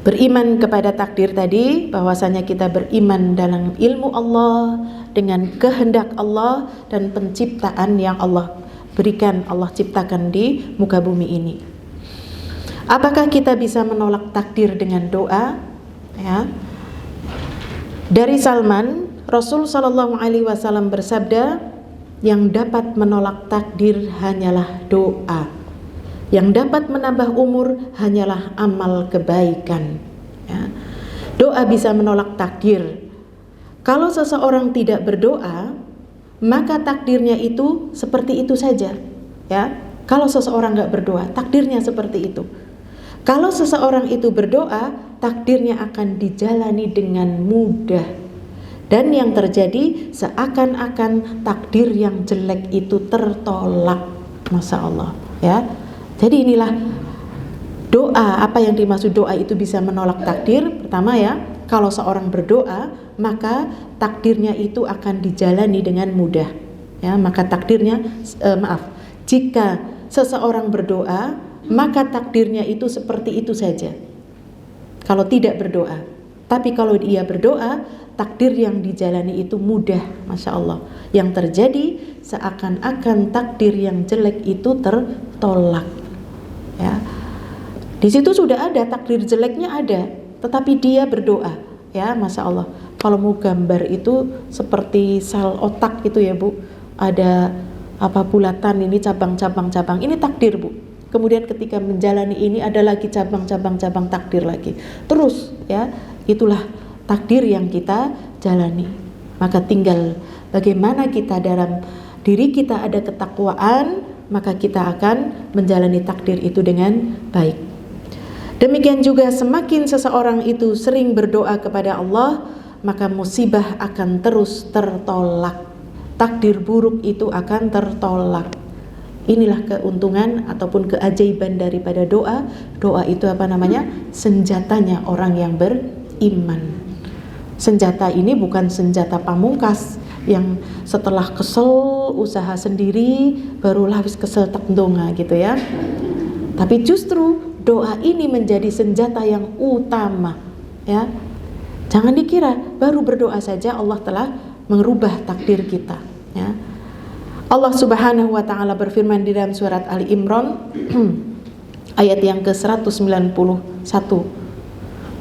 beriman kepada takdir tadi, bahwasanya kita beriman dalam ilmu Allah, dengan kehendak Allah dan penciptaan yang Allah berikan, Allah ciptakan di muka bumi ini. Apakah kita bisa menolak takdir dengan doa? Ya. Dari Salman, Rasul Shallallahu Alaihi Wasallam bersabda, yang dapat menolak takdir hanyalah doa. Yang dapat menambah umur hanyalah amal kebaikan, ya. Doa bisa menolak takdir. Kalau seseorang tidak berdoa, maka takdirnya itu seperti itu saja, ya. Kalau seseorang nggak berdoa, takdirnya seperti itu. Kalau seseorang itu berdoa, takdirnya akan dijalani dengan mudah. Dan yang terjadi seakan-akan takdir yang jelek itu tertolak. Masya Allah, ya. Jadi inilah doa. Apa yang dimaksud doa itu bisa menolak takdir? Pertama ya, kalau seorang berdoa, maka takdirnya itu akan dijalani dengan mudah. Ya, maka takdirnya jika seseorang berdoa, maka takdirnya itu seperti itu saja. Kalau tidak berdoa. Tapi kalau dia berdoa, takdir yang dijalani itu mudah, Masya Allah. Yang terjadi seakan-akan takdir yang jelek itu tertolak. Ya. Di situ sudah ada takdir jeleknya ada, tetapi dia berdoa, ya, Masya Allah. Kalau mau gambar itu seperti sel otak itu ya Bu, ada bulatan ini cabang-cabang, ini takdir Bu. Kemudian ketika menjalani ini ada lagi cabang-cabang takdir lagi. Terus ya, itulah takdir yang kita jalani. Maka tinggal bagaimana kita dalam diri kita ada ketakwaan, maka kita akan menjalani takdir itu dengan baik. Demikian juga semakin seseorang itu sering berdoa kepada Allah, maka musibah akan terus tertolak. Takdir buruk itu akan tertolak. Inilah keuntungan ataupun keajaiban daripada doa. Doa itu senjatanya orang yang beriman. Senjata ini bukan senjata pamungkas yang setelah kesel usaha sendiri barulah wis kesel tak ndonga gitu ya. Tapi justru doa ini menjadi senjata yang utama ya. Jangan dikira baru berdoa saja Allah telah merubah takdir kita ya. Allah Subhanahu wa taala berfirman di dalam surat Ali Imran ayat yang ke-191.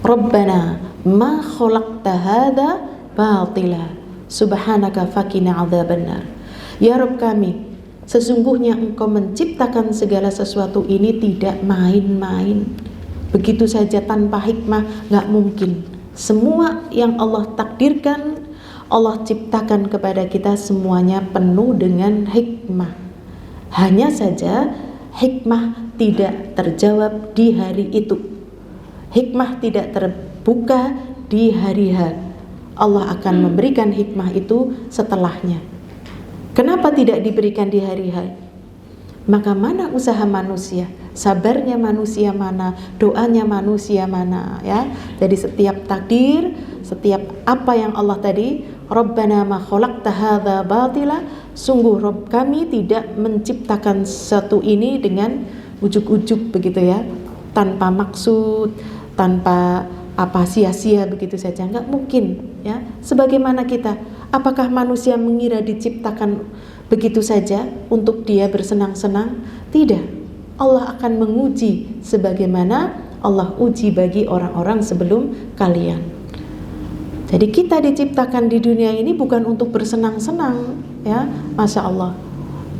Rabbana ma khalaqta hadza batila subhanaka faqina adzabannar. Ya Rabb kami, sesungguhnya Engkau menciptakan segala sesuatu ini tidak main-main. Begitu saja tanpa hikmah, enggak mungkin. Semua yang Allah takdirkan, Allah ciptakan kepada kita semuanya penuh dengan hikmah. Hanya saja hikmah tidak terjawab di hari itu. Hikmah tidak terbuka di hari H. Allah akan memberikan hikmah itu setelahnya. Kenapa tidak diberikan di hari H? Maka mana usaha manusia? Sabarnya manusia mana? Doanya manusia mana? Ya. Jadi setiap takdir, setiap apa yang Allah tadi, Rabbana ma khalaqta hadza batila, sungguh Rabb kami tidak menciptakan satu ini dengan ujuk-ujuk begitu ya, tanpa maksud, tanpa sia-sia begitu saja, enggak mungkin ya. Sebagaimana kita, apakah manusia mengira diciptakan begitu saja untuk dia bersenang-senang? Tidak. Allah akan menguji sebagaimana Allah uji bagi orang-orang sebelum kalian. Jadi kita diciptakan di dunia ini bukan untuk bersenang-senang ya, Masya Allah.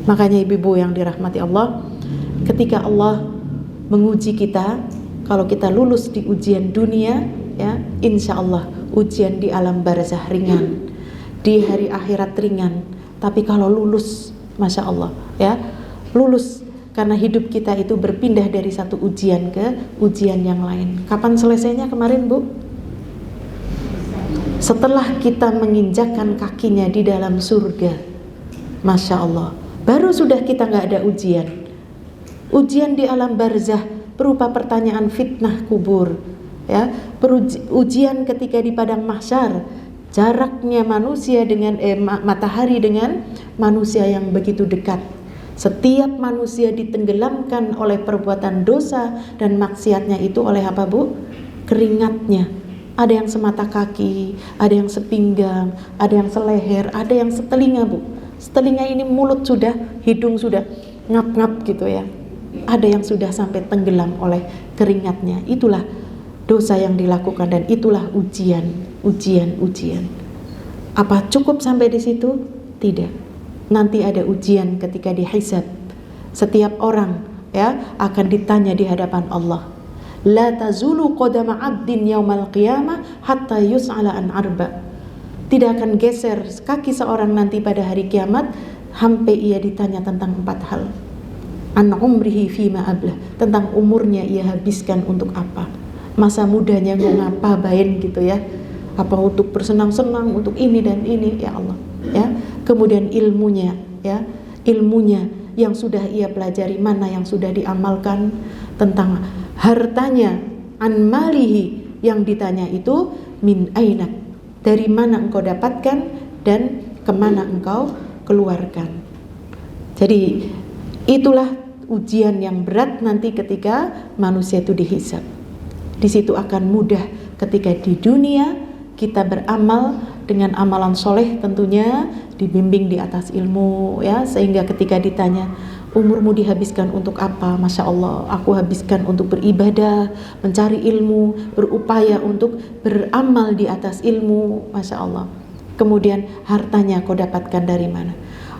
Makanya ibu-ibu yang dirahmati Allah, ketika Allah menguji kita, kalau kita lulus di ujian dunia ya, insya Allah ujian di alam barzah ringan, di hari akhirat ringan. Tapi kalau lulus, Masya Allah ya, lulus karena hidup kita itu berpindah dari satu ujian ke ujian yang lain. Kapan selesainya kemarin Bu? Setelah kita menginjakkan kakinya di dalam surga, Masya Allah, baru sudah kita gak ada ujian. Ujian di alam barzah berupa pertanyaan fitnah kubur ya, ujian ketika di padang mahsyar, jaraknya manusia dengan matahari dengan manusia yang begitu dekat. Setiap manusia ditenggelamkan oleh perbuatan dosa dan maksiatnya itu oleh apa Bu? Keringatnya. Ada yang semata kaki, ada yang sepinggang, ada yang seleher, ada yang setelinga Bu. Setelinga ini mulut sudah, hidung sudah ngap-ngap gitu ya. Ada yang sudah sampai tenggelam oleh keringatnya. Itulah dosa yang dilakukan dan itulah ujian. Apa cukup sampai di situ? Tidak. Nanti ada ujian ketika dihisab. Setiap orang ya akan ditanya di hadapan Allah. La tazulu qadama 'abdin yaumal qiyamah hatta yus'ala an arba. Tidak akan geser kaki seorang nanti pada hari kiamat sampai ia ditanya tentang 4 hal. An umrihi fima ablah, tentang umurnya ia habiskan untuk apa. Masa mudanya mau ngapa bain gitu ya. apa untuk bersenang-senang, untuk ini dan ini, ya Allah, ya. Kemudian ilmunya, ya, ilmunya yang sudah ia pelajari, mana yang sudah diamalkan. Tentang hartanya, an malihi, yang ditanya itu min aina, dari mana engkau dapatkan dan kemana engkau keluarkan. Jadi itulah ujian yang berat nanti ketika manusia itu dihisab. Di situ akan mudah ketika di dunia kita beramal dengan amalan soleh, tentunya dibimbing di atas ilmu, ya, sehingga ketika ditanya, umurmu dihabiskan untuk apa? Masya Allah, aku habiskan untuk beribadah, mencari ilmu, berupaya untuk beramal di atas ilmu. Masya Allah. Kemudian hartanya kau dapatkan dari mana?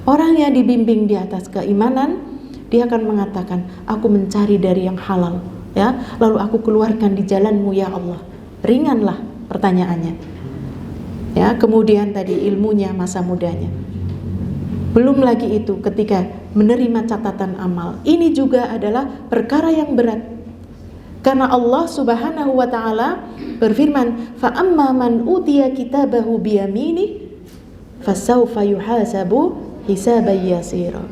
Orang yang dibimbing di atas keimanan, dia akan mengatakan, aku mencari dari yang halal, ya, lalu aku keluarkan di jalanmu ya Allah. Ringanlah pertanyaannya, ya. Kemudian tadi ilmunya, masa mudanya. Belum lagi itu ketika menerima catatan amal, ini juga adalah perkara yang berat. Karena Allah Subhanahu wa taala berfirman, fa amma man utiya kitabahu biyamini fasawfa yuhasabu hisaban yasira.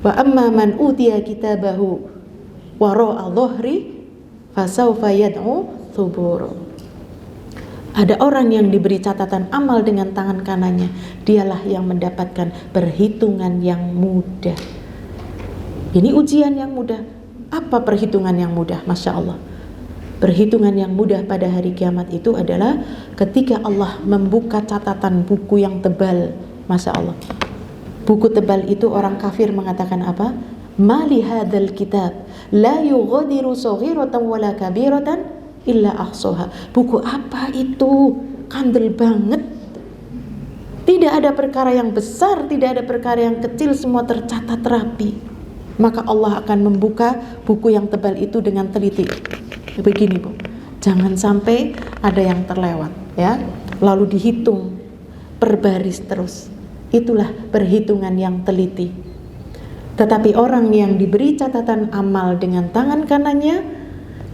Wa amma man utiya kitabahu wara'a dhahri fasawfa yad'u thubura. Ada orang yang diberi catatan amal dengan tangan kanannya, dialah yang mendapatkan perhitungan yang mudah. Ini ujian yang mudah. Apa perhitungan yang mudah? Masya Allah. Perhitungan yang mudah pada hari kiamat itu adalah ketika Allah membuka catatan buku yang tebal. Masya Allah. Buku tebal itu orang kafir mengatakan apa? Mali hadzal kitab la yughadiru saghiratan wala kabiratan illa ahsaha. Buku apa itu? Kandel banget. Tidak ada perkara yang besar, tidak ada perkara yang kecil, semua tercatat rapi. Maka Allah akan membuka buku yang tebal itu dengan teliti. Begini, Bu. Jangan sampai ada yang terlewat, ya. Lalu dihitung per baris terus. Itulah perhitungan yang teliti. Tetapi orang yang diberi catatan amal dengan tangan kanannya,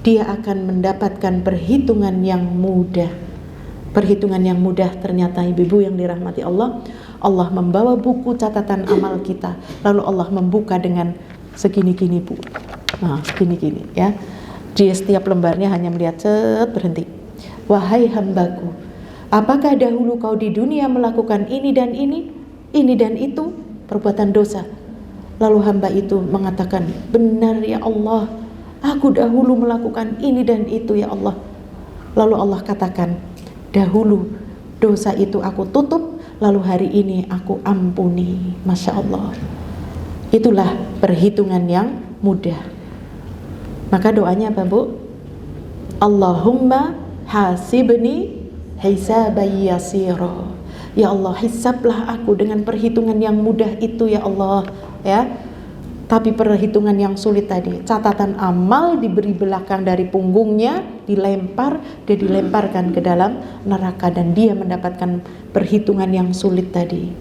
dia akan mendapatkan perhitungan yang mudah. Perhitungan yang mudah ternyata, ibu-ibu yang dirahmati Allah, Allah membawa buku catatan amal kita, lalu Allah membuka dengan segini-gini, Bu. Nah, segini-gini, ya. Di setiap lembarnya hanya melihat berhenti. Wahai hambaku, apakah dahulu kau di dunia melakukan ini dan itu, perbuatan dosa? Lalu hamba itu mengatakan, benar ya Allah, aku dahulu melakukan ini dan itu ya Allah. Lalu Allah katakan, dahulu dosa itu aku tutup, lalu hari ini aku ampuni. Masya Allah. Itulah perhitungan yang mudah. Maka doanya apa, Bu? Allahumma hasibni hisaban yasira. Ya Allah, hisablah aku dengan perhitungan yang mudah itu ya Allah, ya. Tapi perhitungan yang sulit tadi, catatan amal diberi belakang dari punggungnya, dia dilemparkan ke dalam neraka dan dia mendapatkan perhitungan yang sulit tadi.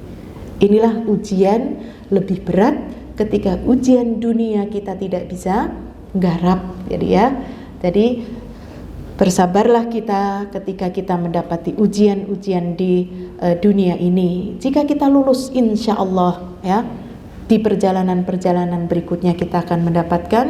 Inilah ujian lebih berat ketika ujian dunia kita tidak bisa garap, Jadi bersabarlah kita ketika kita mendapati ujian-ujian di dunia ini. Jika kita lulus, insya Allah, ya, di perjalanan-perjalanan berikutnya kita akan mendapatkan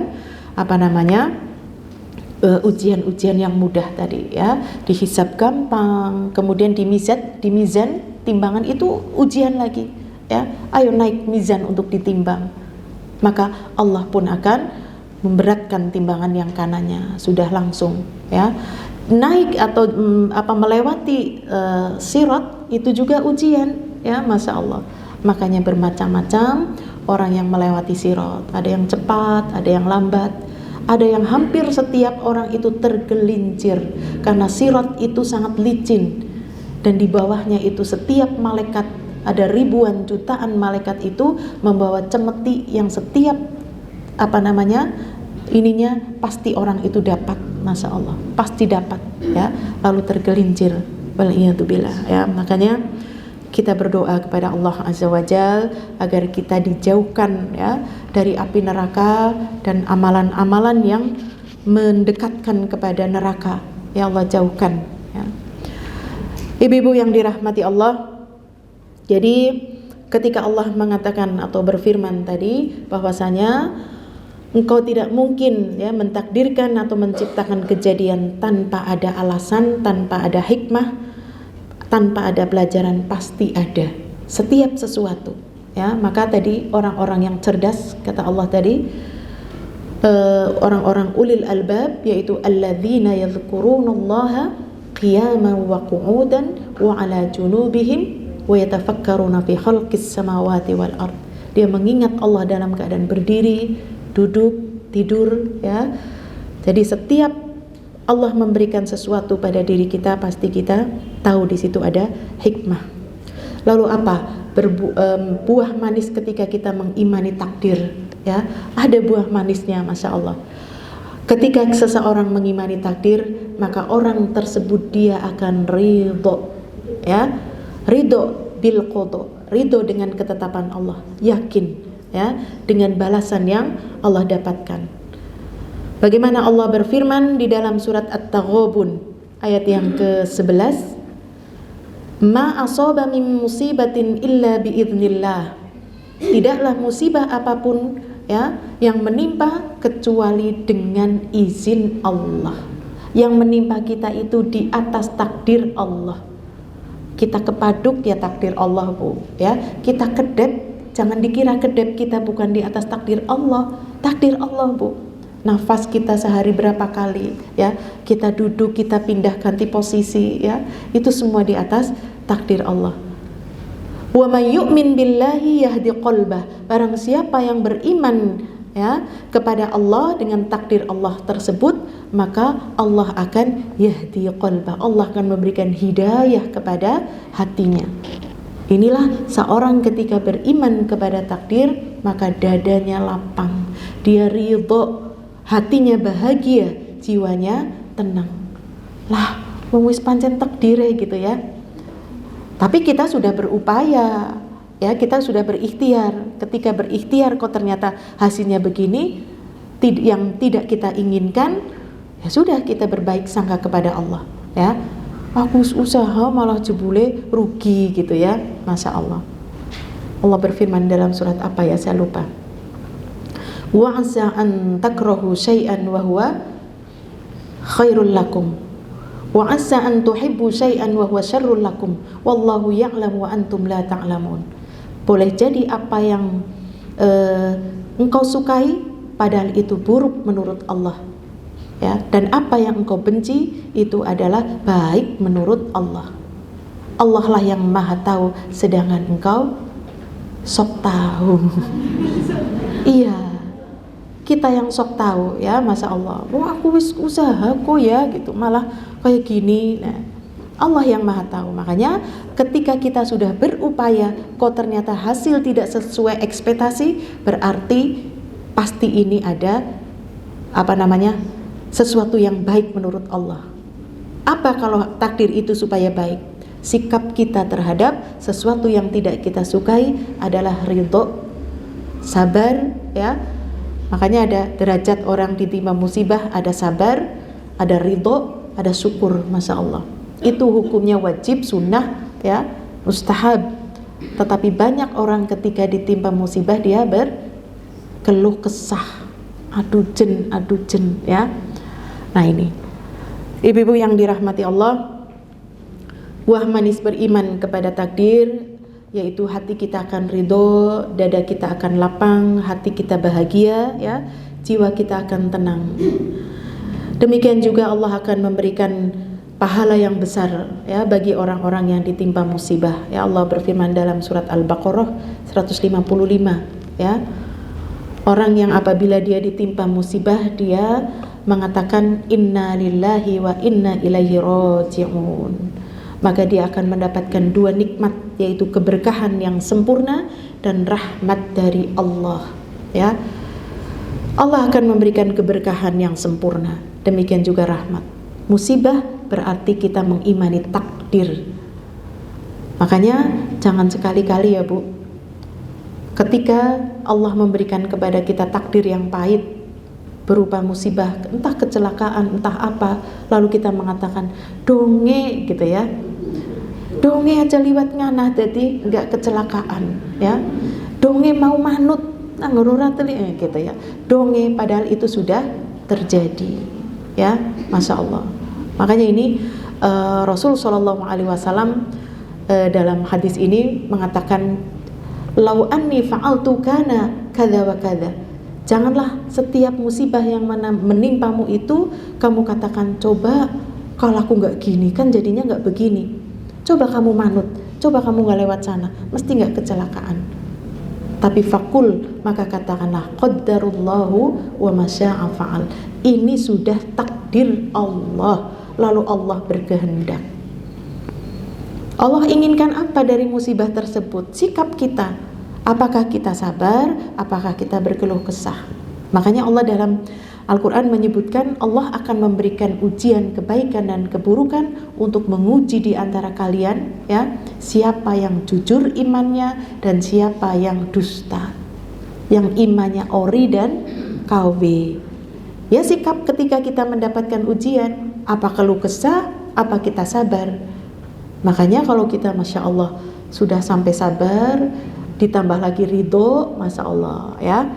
ujian-ujian yang mudah tadi, ya. Dihisab gampang, kemudian di mizan timbangan itu ujian lagi, ya. Ayo naik mizan untuk ditimbang. Maka Allah pun akan memberatkan timbangan yang kanannya, sudah langsung, ya. Naik atau melewati sirat itu juga ujian, ya, Masya Allah. Makanya bermacam-macam orang yang melewati sirat. Ada yang cepat, ada yang lambat, ada yang hampir setiap orang itu tergelincir karena sirat itu sangat licin. Dan di bawahnya itu setiap malaikat, ada ribuan jutaan malaikat itu membawa cemeti yang setiap ininya pasti orang itu dapat, Masya Allah, pasti dapat, ya. Lalu tergelincir, waliyadzubillah, ya. Makanya kita berdoa kepada Allah Azza wa Jalla agar kita dijauhkan, ya, dari api neraka dan amalan-amalan yang mendekatkan kepada neraka. Ya Allah, jauhkan, ya. Ibu-ibu yang dirahmati Allah, jadi ketika Allah mengatakan atau berfirman tadi bahwasanya engkau tidak mungkin ya mentakdirkan atau menciptakan kejadian tanpa ada alasan, tanpa ada hikmah, tanpa ada pelajaran, pasti ada setiap sesuatu ya. Maka tadi orang-orang yang cerdas, kata Allah tadi, orang-orang ulil albab, yaitu alladzina yadhkurunallaha qiyaman wa qu'udan wa ala junubihim wa yatafakkaruna fi khalqis samawati wal ard. Dia mengingat Allah dalam keadaan berdiri, duduk, tidur ya. Jadi setiap Allah memberikan sesuatu pada diri kita, pasti kita tahu di situ ada hikmah. Lalu apa? Buah manis ketika kita mengimani takdir ya. Ada buah manisnya, Masya Allah. Ketika seseorang mengimani takdir, maka orang tersebut dia akan ridho ya. Ridho bil qada, ridho dengan ketetapan Allah, yakin ya dengan balasan yang Allah dapatkan. Bagaimana Allah berfirman di dalam surat At-Taghabun ayat yang ke-11, ma asaba min musibatin illa biiznillah. Tidaklah musibah apapun ya yang menimpa kecuali dengan izin Allah. Yang menimpa kita itu di atas takdir Allah. Kita kepaduk ya takdir Allah, Bu ya. Kita kedep, jangan dikira kedep kita bukan di atas takdir Allah. Takdir Allah, Bu. Nafas kita sehari berapa kali ya, kita duduk, kita pindah ganti posisi ya, itu semua di atas takdir Allah. Wa may yu'min billahi yahdi qalbah. Barang siapa yang beriman ya kepada Allah dengan takdir Allah tersebut, maka Allah akan yahdi qalbah. Allah akan memberikan hidayah kepada hatinya. Inilah seorang ketika beriman kepada takdir, maka dadanya lapang, dia ridho, hatinya bahagia, jiwanya tenang. Lah, wis pancen takdire gitu ya. Tapi kita sudah berupaya, ya kita sudah berikhtiar. Ketika berikhtiar kok ternyata hasilnya begini, yang tidak kita inginkan, ya sudah kita berbaik sangka kepada Allah. Ya, aku usaha malah jebule rugi gitu ya, Masya Allah. Allah berfirman dalam surat apa ya, saya lupa. Wa 'asa an takrahu syai'an wa huwa khairul lakum wa 'asa an tuhibbu syai'an wa huwa syarrul lakum wallahu ya'lamu wa antum la ta'lamun. Boleh jadi apa yang engkau sukai padahal itu buruk menurut Allah ya, dan apa yang engkau benci itu adalah baik menurut Allah. Allah lah yang maha tahu sedangkan engkau sok tahu. Iya, kita yang sok tahu ya, Masya Allah. Wah, aku wis usaha kok ya gitu, malah kayak gini. Nah, Allah yang maha tahu. Makanya ketika kita sudah berupaya kok ternyata hasil tidak sesuai ekspektasi, berarti pasti ini ada sesuatu yang baik menurut Allah. Apa kalau takdir itu supaya baik? Sikap kita terhadap sesuatu yang tidak kita sukai adalah ridho, sabar ya. Makanya ada derajat orang ditimpa musibah, ada sabar, ada ridho, ada syukur, Masya Allah. Itu hukumnya wajib, sunnah, ya, mustahab. Tetapi banyak orang ketika ditimpa musibah dia berkeluh kesah, adu jen, ya. Nah ini, ibu-ibu yang dirahmati Allah, buah manis beriman kepada takdir, yaitu hati kita akan ridho, dada kita akan lapang, hati kita bahagia ya, jiwa kita akan tenang. Demikian juga Allah akan memberikan pahala yang besar ya bagi orang-orang yang ditimpa musibah. Ya, Allah berfirman dalam surat Al-Baqarah 155 ya. Orang yang apabila dia ditimpa musibah dia mengatakan inna lillahi wa inna ilaihi raji'un. Maka dia akan mendapatkan dua nikmat, yaitu keberkahan yang sempurna dan rahmat dari Allah ya. Allah akan memberikan keberkahan yang sempurna, demikian juga rahmat. Musibah berarti kita mengimani takdir. Makanya jangan sekali-kali ya Bu, ketika Allah memberikan kepada kita takdir yang pahit berupa musibah, entah kecelakaan, entah apa, lalu kita mengatakan donge gitu ya, Donge aja liwat nganah jadi enggak kecelakaan ya. Donge mau manut ora teli gitu ya. Donge padahal itu sudah terjadi ya, Masya Allah. Makanya ini Rasul Shallallahu Alaihi Wasallam dalam hadis ini mengatakan, lau anni fa'altu kana kada wa kada. Janganlah setiap musibah yang menimpamu itu kamu katakan, coba kalau aku nggak gini kan jadinya nggak begini. Coba kamu manut, coba kamu nggak lewat sana, mesti nggak kecelakaan. Tapi fakul, maka katakanlah qaddarullahu wa masya'a fa'al. Ini sudah takdir Allah, lalu Allah berkehendak. Allah inginkan apa dari musibah tersebut? Sikap kita. Apakah kita sabar? Apakah kita berkeluh kesah? Makanya Allah dalam Al-Quran menyebutkan Allah akan memberikan ujian kebaikan dan keburukan untuk menguji di antara kalian ya, siapa yang jujur imannya dan siapa yang dusta, yang imannya ori dan KW. Ya, sikap ketika kita mendapatkan ujian, apa keluh kesah, apa kita sabar. Makanya kalau kita Masya Allah sudah sampai sabar, ditambah lagi ridho, Masya Allah ya,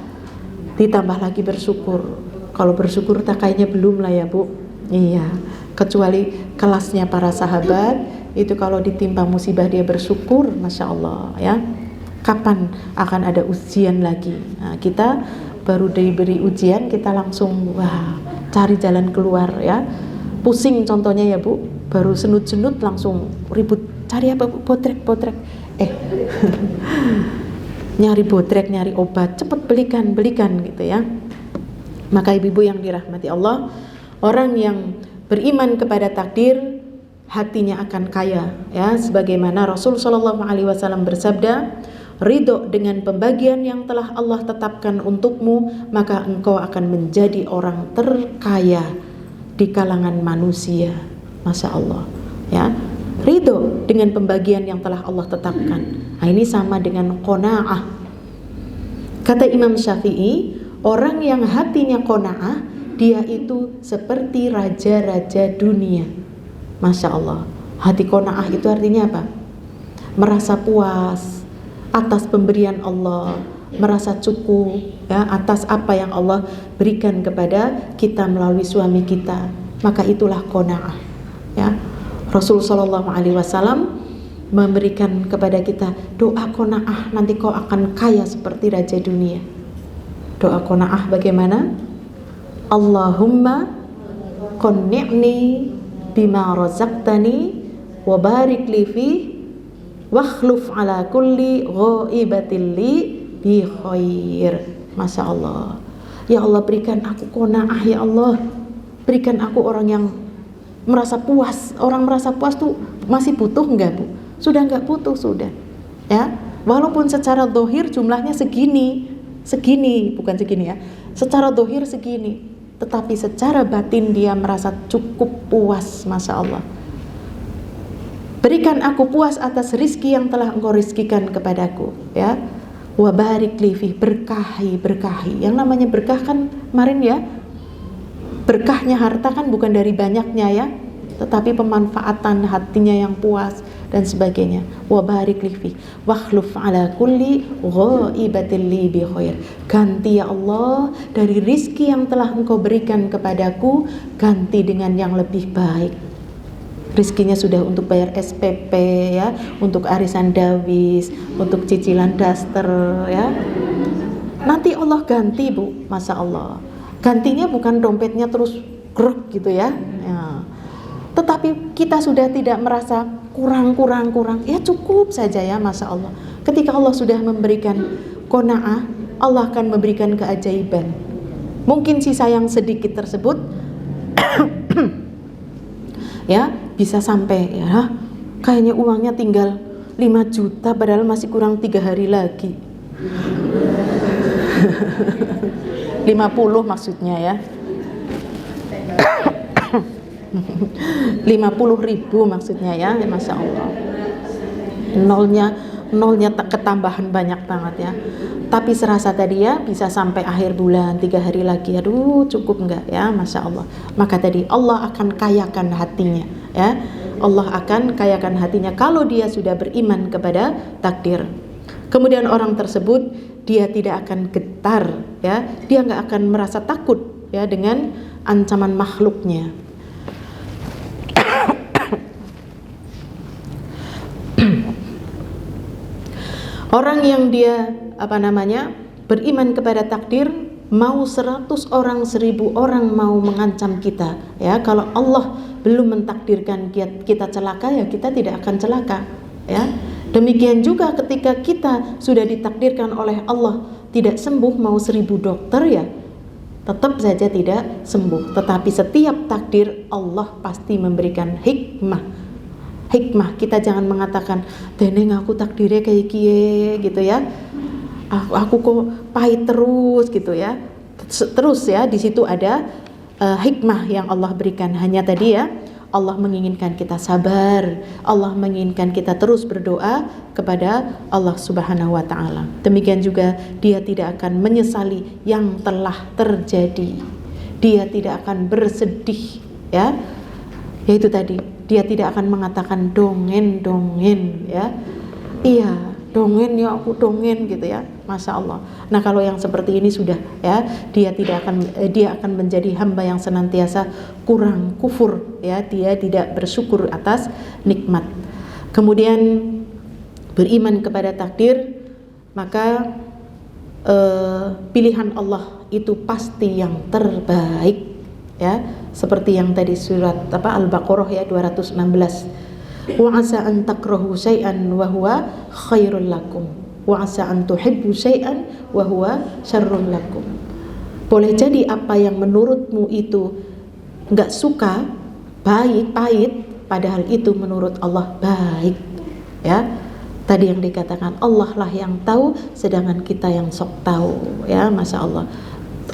ditambah lagi bersyukur. Kalau bersyukur tak kayaknya belum lah ya Bu. Iya, kecuali kelasnya para sahabat itu kalau ditimpa musibah dia bersyukur, Masya Allah ya. Kapan akan ada ujian lagi? Nah, kita baru diberi ujian kita langsung wah cari jalan keluar ya. Pusing contohnya ya Bu, baru senut-senut langsung ribut cari apa Bu? Botrek nyari botrek, nyari obat, cepet belikan gitu ya. Maka ibu-ibu yang dirahmati Allah, orang yang beriman kepada takdir hatinya akan kaya ya, sebagaimana Rasul Shallallahu Alaihi Wasallam bersabda, ridho dengan pembagian yang telah Allah tetapkan untukmu, maka engkau akan menjadi orang terkaya di kalangan manusia. Masya Allah ya, ridho dengan pembagian yang telah Allah tetapkan. Nah, ini sama dengan qanaah. Kata Imam Syafi'i, orang yang hatinya qanaah, dia itu seperti raja-raja dunia. Masya Allah. Hati qanaah itu artinya apa? Merasa puas atas pemberian Allah, merasa cukup ya atas apa yang Allah berikan kepada kita melalui suami kita. Maka itulah qanaah. Ya. Rasul Shallallahu Alaihi Wasallam memberikan kepada kita doa qanaah, nanti kau akan kaya seperti raja dunia. Doa qanaah bagaimana? Allahumma qanni'ni bima razaqtani wa barik li fi wakhluf ala kulli ghaibatin li bi khair. Masya Allah. Ya Allah, berikan aku qanaah ya Allah. Berikan aku orang yang merasa puas. Orang merasa puas tuh masih butuh enggak Bu? Sudah enggak butuh, sudah ya. Walaupun secara zahir jumlahnya segini, bukan segini ya, secara zahir segini, tetapi secara batin dia merasa cukup puas. Masya Allah. Berikan aku puas atas rizki yang telah engkau rizkikan kepadaku ya. Wa barik li fi, berkahi. Yang namanya berkah kan kemarin ya, berkahnya harta kan bukan dari banyaknya ya, tetapi pemanfaatan hatinya yang puas dan sebagainya. Wa barik li fi wakhluf ala kulli ghaibatin li bi khair. Ganti ya Allah dari rizki yang telah engkau berikan kepadaku, ganti dengan yang lebih baik. Rizkinya sudah untuk bayar SPP ya, untuk arisan dawis, untuk cicilan daster ya. Nanti Allah ganti Bu, Masya Allah. Gantinya bukan dompetnya terus grek gitu ya. Tetapi kita sudah tidak merasa kurang, ya cukup saja ya, Masya Allah. Ketika Allah sudah memberikan qanaah, Allah akan memberikan keajaiban. Mungkin sisa yang sedikit tersebut ya bisa sampai ya, kayaknya uangnya tinggal 5 juta padahal masih kurang 3 hari lagi. 50 maksudnya ya. 50.000 maksudnya ya, Masya Allah. Nolnya ketambahan banyak banget ya. Tapi serasa tadi ya bisa sampai akhir bulan 3 hari lagi, aduh cukup enggak ya, Masya Allah. Maka tadi Allah akan kayakan hatinya ya. Allah akan kayakan hatinya kalau dia sudah beriman kepada takdir. Kemudian orang tersebut dia tidak akan getar, ya, dia nggak akan merasa takut, ya, dengan ancaman makhluknya. Orang yang dia beriman kepada takdir, mau 100 orang, 1000 orang mau mengancam kita, ya, kalau Allah belum mentakdirkan kita celaka, ya kita tidak akan celaka, ya. Demikian juga ketika kita sudah ditakdirkan oleh Allah tidak sembuh, mau 1000 dokter, ya tetap saja tidak sembuh. Tetapi setiap takdir Allah pasti memberikan hikmah. Kita jangan mengatakan deneng aku takdirnya kayak kie gitu, ya, aku kok pahit terus gitu, ya. Terus, ya, di situ ada hikmah yang Allah berikan. Hanya tadi, ya, Allah menginginkan kita sabar, Allah menginginkan kita terus berdoa kepada Allah Subhanahu wa taala. Demikian juga dia tidak akan menyesali yang telah terjadi. Dia tidak akan bersedih, ya. Yaitu tadi, dia tidak akan mengatakan dongen, ya. Iya, dongen, ya aku dongen gitu, ya. Masya Allah. Nah, kalau yang seperti ini sudah, ya, dia akan menjadi hamba yang senantiasa kurang kufur, ya, dia tidak bersyukur atas nikmat. Kemudian beriman kepada takdir, maka pilihan Allah itu pasti yang terbaik, ya, seperti yang tadi surat Al-Baqarah, ya, 216. Wa asa an takrahu syai'an wa huwa khairul lakum wa asa an tuhibbu syai'an wa huwa syarrul lakum. Boleh jadi apa yang menurutmu itu enggak suka, pahit, padahal itu menurut Allah baik, ya. Tadi yang dikatakan Allah lah yang tahu, sedangkan kita yang sok tahu, ya. Masya Allah.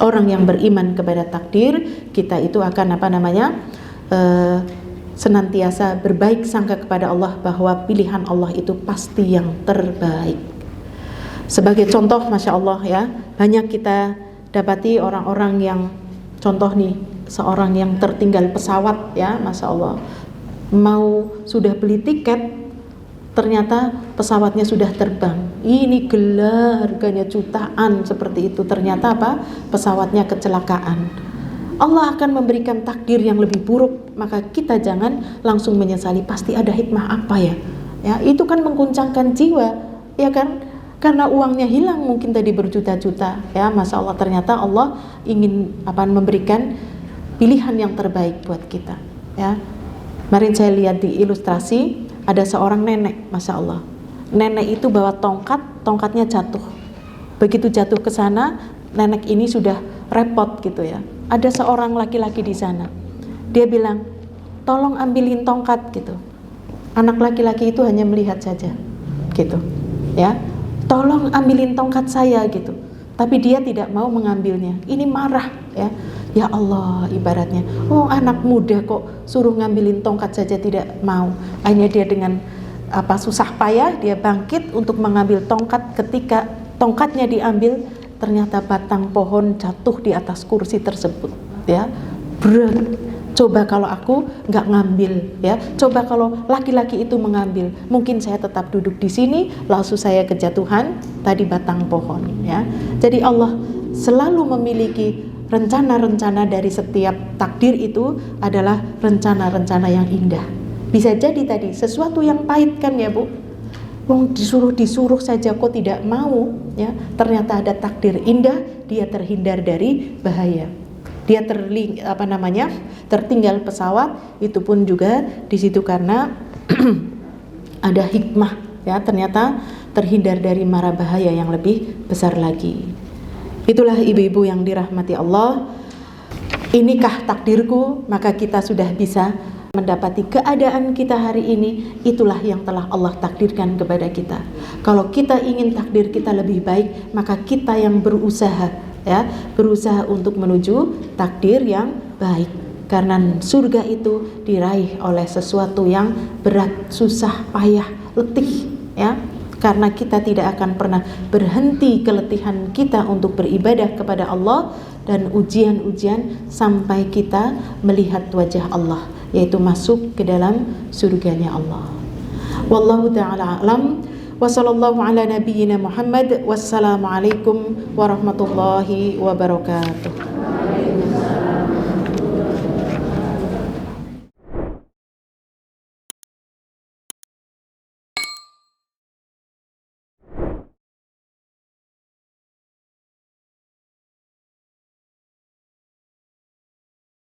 Orang yang beriman kepada takdir, kita itu akan senantiasa berbaik sangka kepada Allah bahwa pilihan Allah itu pasti yang terbaik. Sebagai contoh, Masya Allah, ya, banyak kita dapati orang-orang yang, contoh nih, seorang yang tertinggal pesawat, ya, Masya Allah, mau sudah beli tiket, ternyata pesawatnya sudah terbang. Ini gila, harganya jutaan seperti itu. Ternyata pesawatnya kecelakaan. Allah akan memberikan takdir yang lebih buruk, maka kita jangan langsung menyesali. Pasti ada hikmah apa, ya? Ya, itu kan mengguncangkan jiwa, ya kan? Karena uangnya hilang mungkin tadi berjuta-juta, ya. Masya Allah, ternyata Allah ingin memberikan pilihan yang terbaik buat kita, ya. Kemarin saya lihat di ilustrasi, ada seorang nenek, Masya Allah. Nenek itu bawa tongkatnya jatuh. Begitu jatuh ke sana, nenek ini sudah repot gitu, ya. Ada seorang laki-laki di sana. Dia bilang, tolong ambilin tongkat gitu. Anak laki-laki itu hanya melihat saja, gitu, ya. Tolong ambilin tongkat saya gitu. Tapi dia tidak mau mengambilnya. Ini marah, ya. Ya Allah, ibaratnya, oh anak muda kok suruh ngambilin tongkat saja tidak mau. Akhirnya dia dengan susah payah dia bangkit untuk mengambil tongkat. Ketika tongkatnya diambil, ternyata batang pohon jatuh di atas kursi tersebut, ya. Berat. Coba kalau aku nggak ngambil, ya. Coba kalau laki-laki itu mengambil, mungkin saya tetap duduk di sini, langsung saya kejatuhan tadi batang pohon, ya. Jadi Allah selalu memiliki rencana-rencana. Dari setiap takdir itu adalah rencana-rencana yang indah. Bisa jadi tadi sesuatu yang pahit kan, ya Bu, wong disuruh saja kok tidak mau, ya. Ternyata ada takdir indah, dia terhindar dari bahaya. Dia tertinggal pesawat, itu pun juga di situ karena ada hikmah, ya. Ternyata terhindar dari mara bahaya yang lebih besar lagi. Itulah ibu-ibu yang dirahmati Allah. Inikah takdirku, maka kita sudah bisa mendapati keadaan kita hari ini. Itulah yang telah Allah takdirkan kepada kita. Kalau kita ingin takdir kita lebih baik, maka kita yang berusaha, ya, berusaha untuk menuju takdir yang baik. Karena surga itu diraih oleh sesuatu yang berat, susah, payah, letih, ya. Karena kita tidak akan pernah berhenti keletihan kita untuk beribadah kepada Allah dan ujian-ujian sampai kita melihat wajah Allah. yaitu masuk ke dalam surganya Allah. Wallahu ta'ala a'lam. Wa sallallahu ala nabiyyina Muhammad. Wassalamualaikum warahmatullahi wabarakatuh.